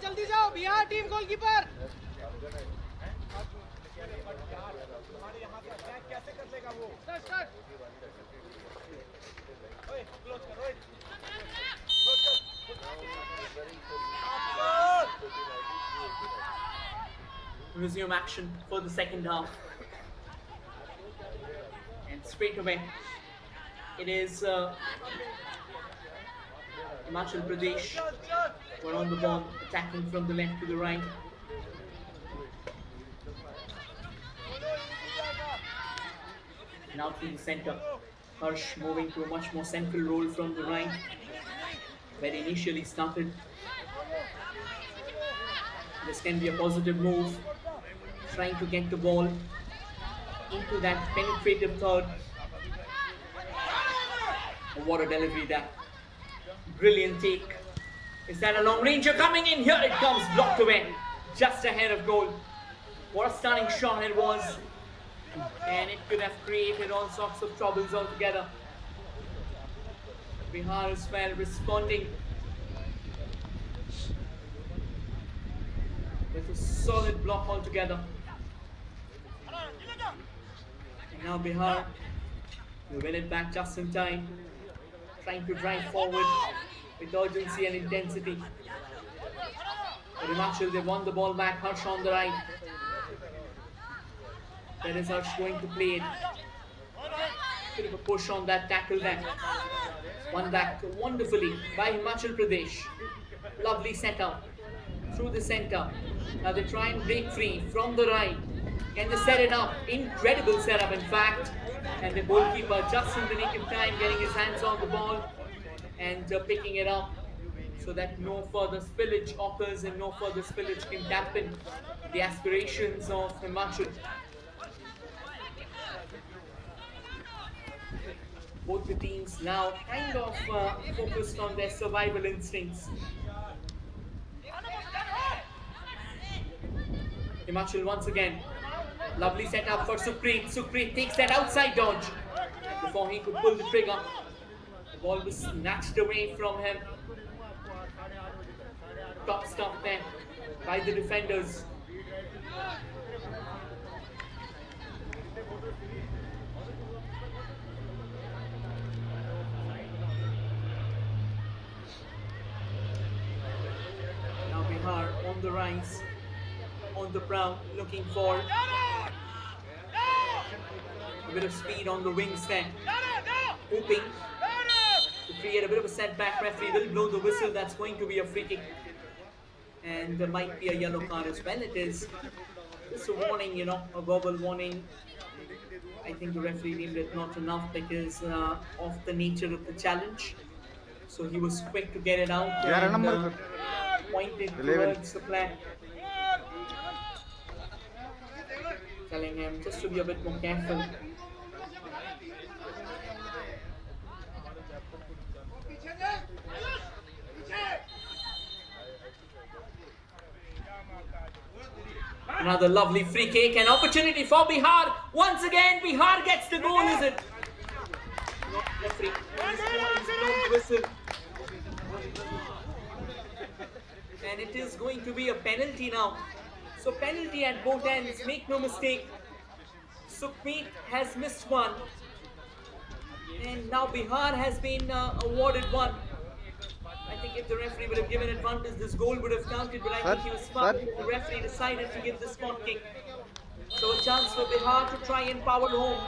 जल्दी जाओ बिहार टीम गोलकीपर कैसे कर लेगा वो स्टार्ट ओए क्लोज कर ओए Resume action for the second half. And straight away, it is Himachal Pradesh were on the ball, attacking from the left to the right. Now to the center. Harsh moving to a much more central role from the right, where he initially started. This can be a positive move, trying to get the ball into that penetrative third. Oh, what a delivery that. Brilliant take. Is that a long ranger coming in? Here it comes, blocked away, just ahead of goal. What a stunning shot it was. And it could have created all sorts of troubles altogether. Bihar as well responding with a solid block altogether. And now Bihar will win it back just in time, trying to drive forward with urgency and intensity. But Himachal, they won the ball back. Harsh on the right. There is Harsh going to play it. Bit of a push on that tackle there. Won back wonderfully by Himachal Pradesh. Lovely setup through the center. Now they try and break free from the right. Can they set it up? Incredible setup, in fact. And the goalkeeper just in the nick of time getting his hands on the ball and picking it up so that no further spillage occurs and no further spillage can dampen the aspirations of Himachal. Both the teams now kind of focused on their survival instincts. Himachal once again. Lovely setup for Sukhpreet. Sukhpreet takes that outside dodge. Before he could pull the trigger, the ball was snatched away from him. Top stuff there by the defenders. Now Bihar on the rise, on the prowl, looking for a bit of speed on the wings there. Hoping to create a bit of a setback. Referee will blow the whistle. That's going to be a free kick. And there might be a yellow card as well. It is just a warning, a verbal warning. I think the referee deemed it not enough because of the nature of the challenge. So he was quick to get it out and pointed towards the player, telling him just to be a bit more careful. Another lovely free kick, an opportunity for Bihar. Once again, Bihar gets the goal, is it? Referee, whistle. And it is going to be a penalty now. So penalty at both ends, make no mistake. Sukhpreet has missed one. And now Bihar has been awarded one. I think if the referee would have given advantage, this goal would have counted, but I think he was smart. The referee decided to give the spot kick. So a chance for Bihar to try and power home.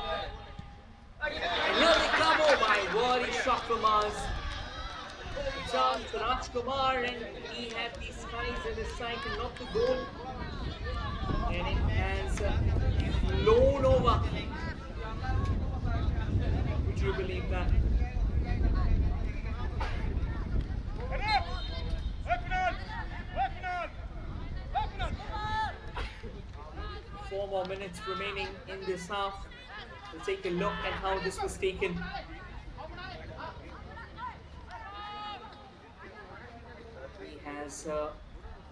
And here they come, oh my word, he shot from Mars. A chance for Rajkumar, and he had these skies in his sight and not the goal. And it has blown over. Would you believe that? 4 more minutes remaining in this half. We'll take a look at how this was taken. He has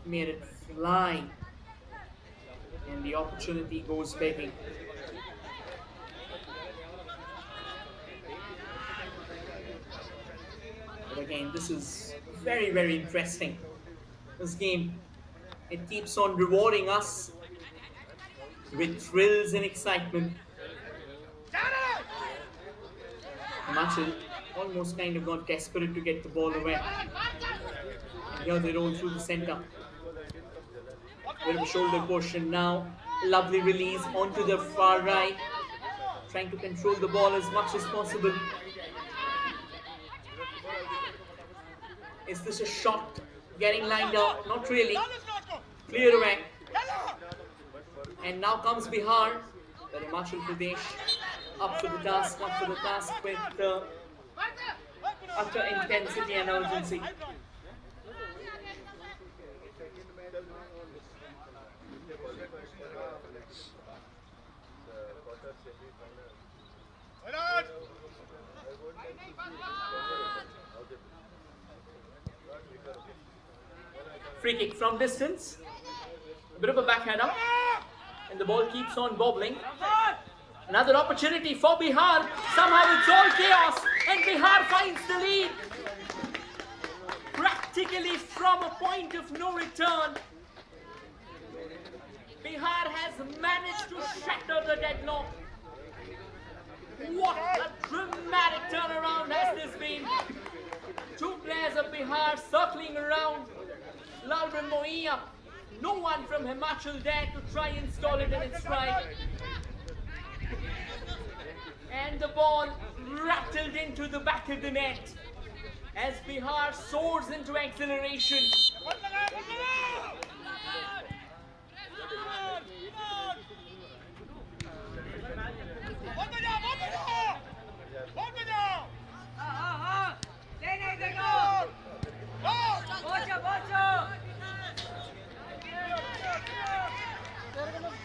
made it fly, and the opportunity goes begging. But again, this is very, very interesting. This game, it keeps on rewarding us with thrills and excitement. Himachal almost kind of got desperate to get the ball away. And here they roll through the center. Bit of a shoulder push, and now lovely release onto the far right. Trying to control the ball as much as possible. Is this a shot getting lined up? Not really. Cleared away. And now comes Bihar, but Himachal Pradesh up for the task with utter intensity and urgency. Free kick from distance. A bit of a backhander. And the ball keeps on bobbling. Another opportunity for Bihar. Somehow it's all chaos. And Bihar finds the lead. Practically from a point of no return. Bihar has managed to shatter the deadlock. What a dramatic turnaround has this been. Two players of Bihar circling around. Lalban Moia. No one from Himachal dared to try and stall it in its stride. And the ball rattled into the back of the net as Bihar soars into acceleration.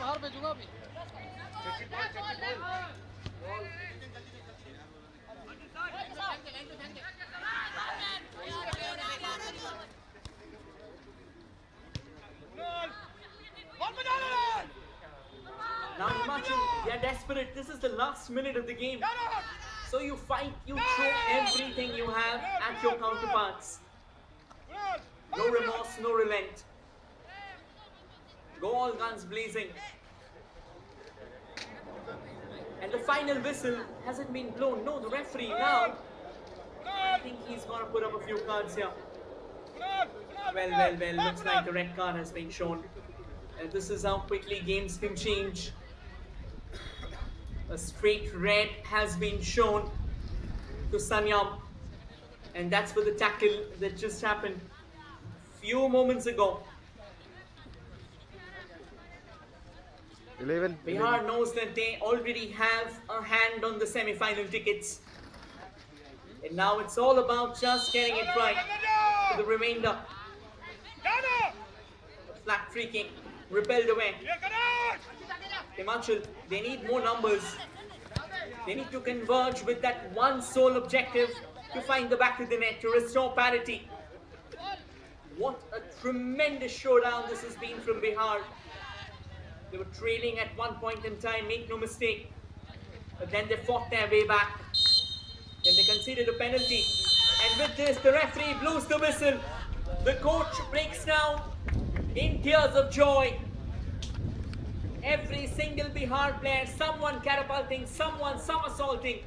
बाहर भेजूंगा अभी Now Himachal, they are desperate. This is the last minute of the game. So you fight, you throw everything you have at your counterparts. No remorse, no relent. Go all guns blazing. And the final whistle hasn't been blown. No, the referee now. I think he's gonna put up a few cards here. Well. Looks like the red card has been shown. And this is how quickly games can change. A straight red has been shown to Sanyam. And that's for the tackle that just happened few moments ago. 11. Bihar knows that they already have a hand on the semi-final tickets. And now it's all about just getting it right for the remainder. A flat free kick, repelled away. Himachal, they need more numbers. They need to converge with that one sole objective to find the back of the net, to restore parity. What a tremendous showdown this has been from Bihar. They were trailing at one point in time, make no mistake. But then they fought their way back. Then they conceded a penalty. And with this, the referee blows the whistle. The coach breaks down in tears of joy. Every single Bihar player, someone catapulting, someone somersaulting.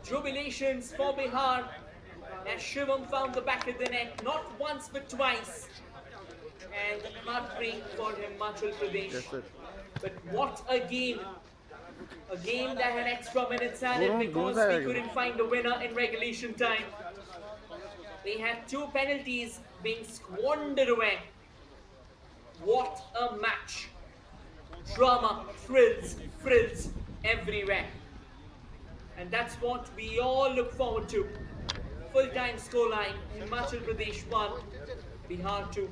Jubilations for Bihar as Shivam found the back of the net, not once but twice. And heartbreak for Himachal Pradesh. But what a game! A game that had extra minutes added because we couldn't find a winner in regulation time. They had two penalties being squandered away. What a match! Drama, thrills everywhere. And that's what we all look forward to. Full-time scoreline, Himachal Pradesh 1, Bihar 2.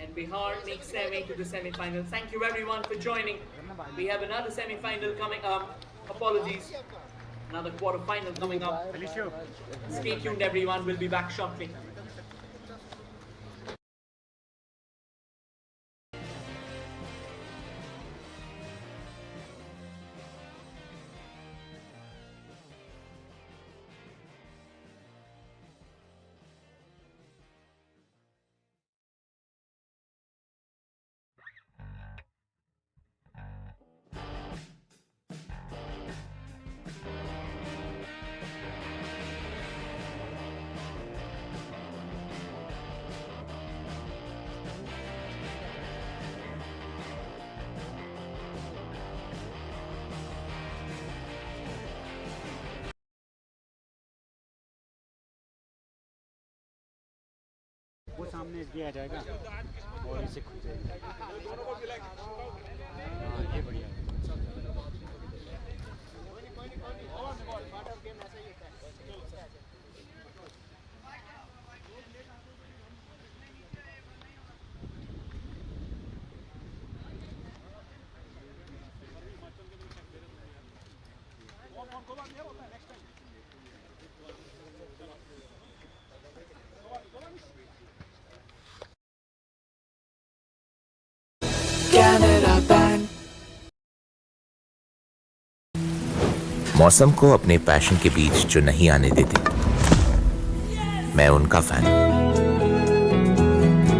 And Bihar makes their way to the semi-final. Thank you everyone for joining. We have another semi-final coming up. Apologies. Another quarter-final coming up. Stay tuned everyone, we'll be back shortly. वो सामने SBI आ जाएगा और इसे खुल जाएगा। हाँ ये बढ़िया है। Canada band. मौसम को अपने पैशन के बीच जो नहीं आने देते, मैं उनका फैन हूं।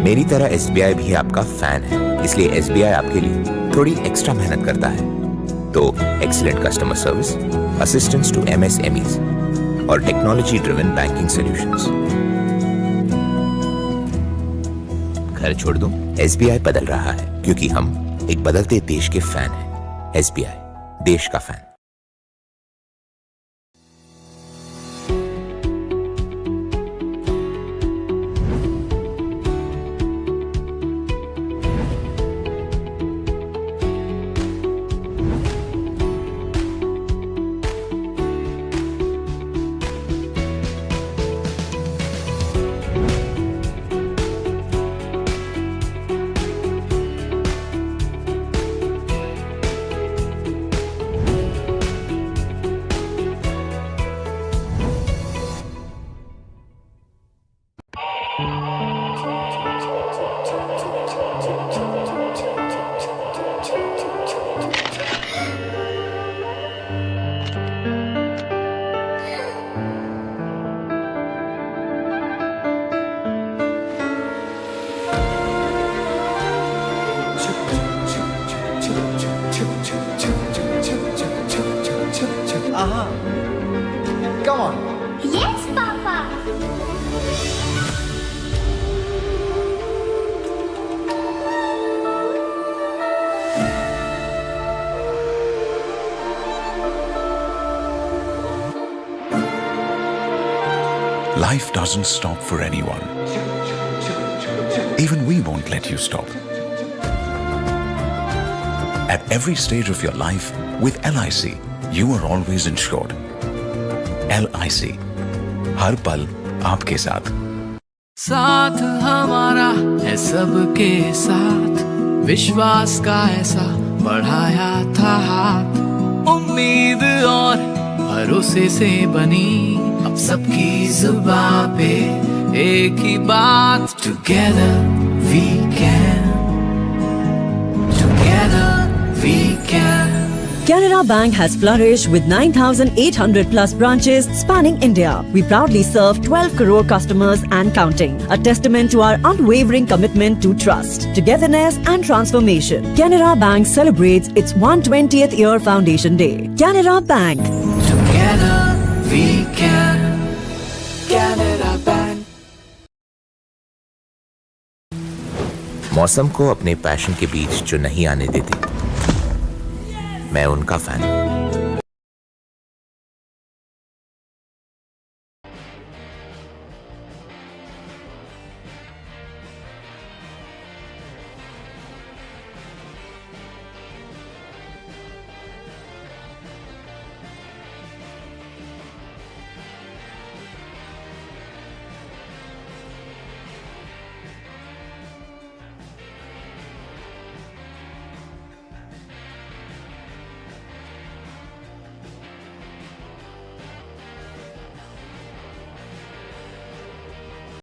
मेरी तरह SBI भी आपका फैन है, इसलिए SBI आपके लिए थोड़ी एक्स्ट्रा मेहनत करता है, तो excellent customer service, assistance to MSMEs और टेक्नोलॉजी ड्रिवन बैंकिंग सॉल्यूशंस। घर छोड़ दूं? SBI बदल रहा है क्योंकि हम एक बदलते देश के फैन हैं। SBI, देश का fan. Come on. Yes, Papa. Life doesn't stop for anyone. Even we won't let you stop. At every stage of your life, with LIC, you are always insured. LIC, हर पल आपके साथ। साथ हमारा है सबके साथ, विश्वास का ऐसा बढ़ाया था हाथ, उम्मीद और भरोसे से बनी अब सबकी जुबां पे एक ही बात, Together we can, together we can. Canara Bank has flourished with 9,800 plus branches spanning India. We proudly serve 12 crore customers and counting. A testament to our unwavering commitment to trust, togetherness and transformation. Canara Bank celebrates its 120th year foundation day. Canara Bank. Together we can. Canara Bank. मौसम को अपने passion के बीच जो नहीं आने देते, मैं उनका फैन हूं।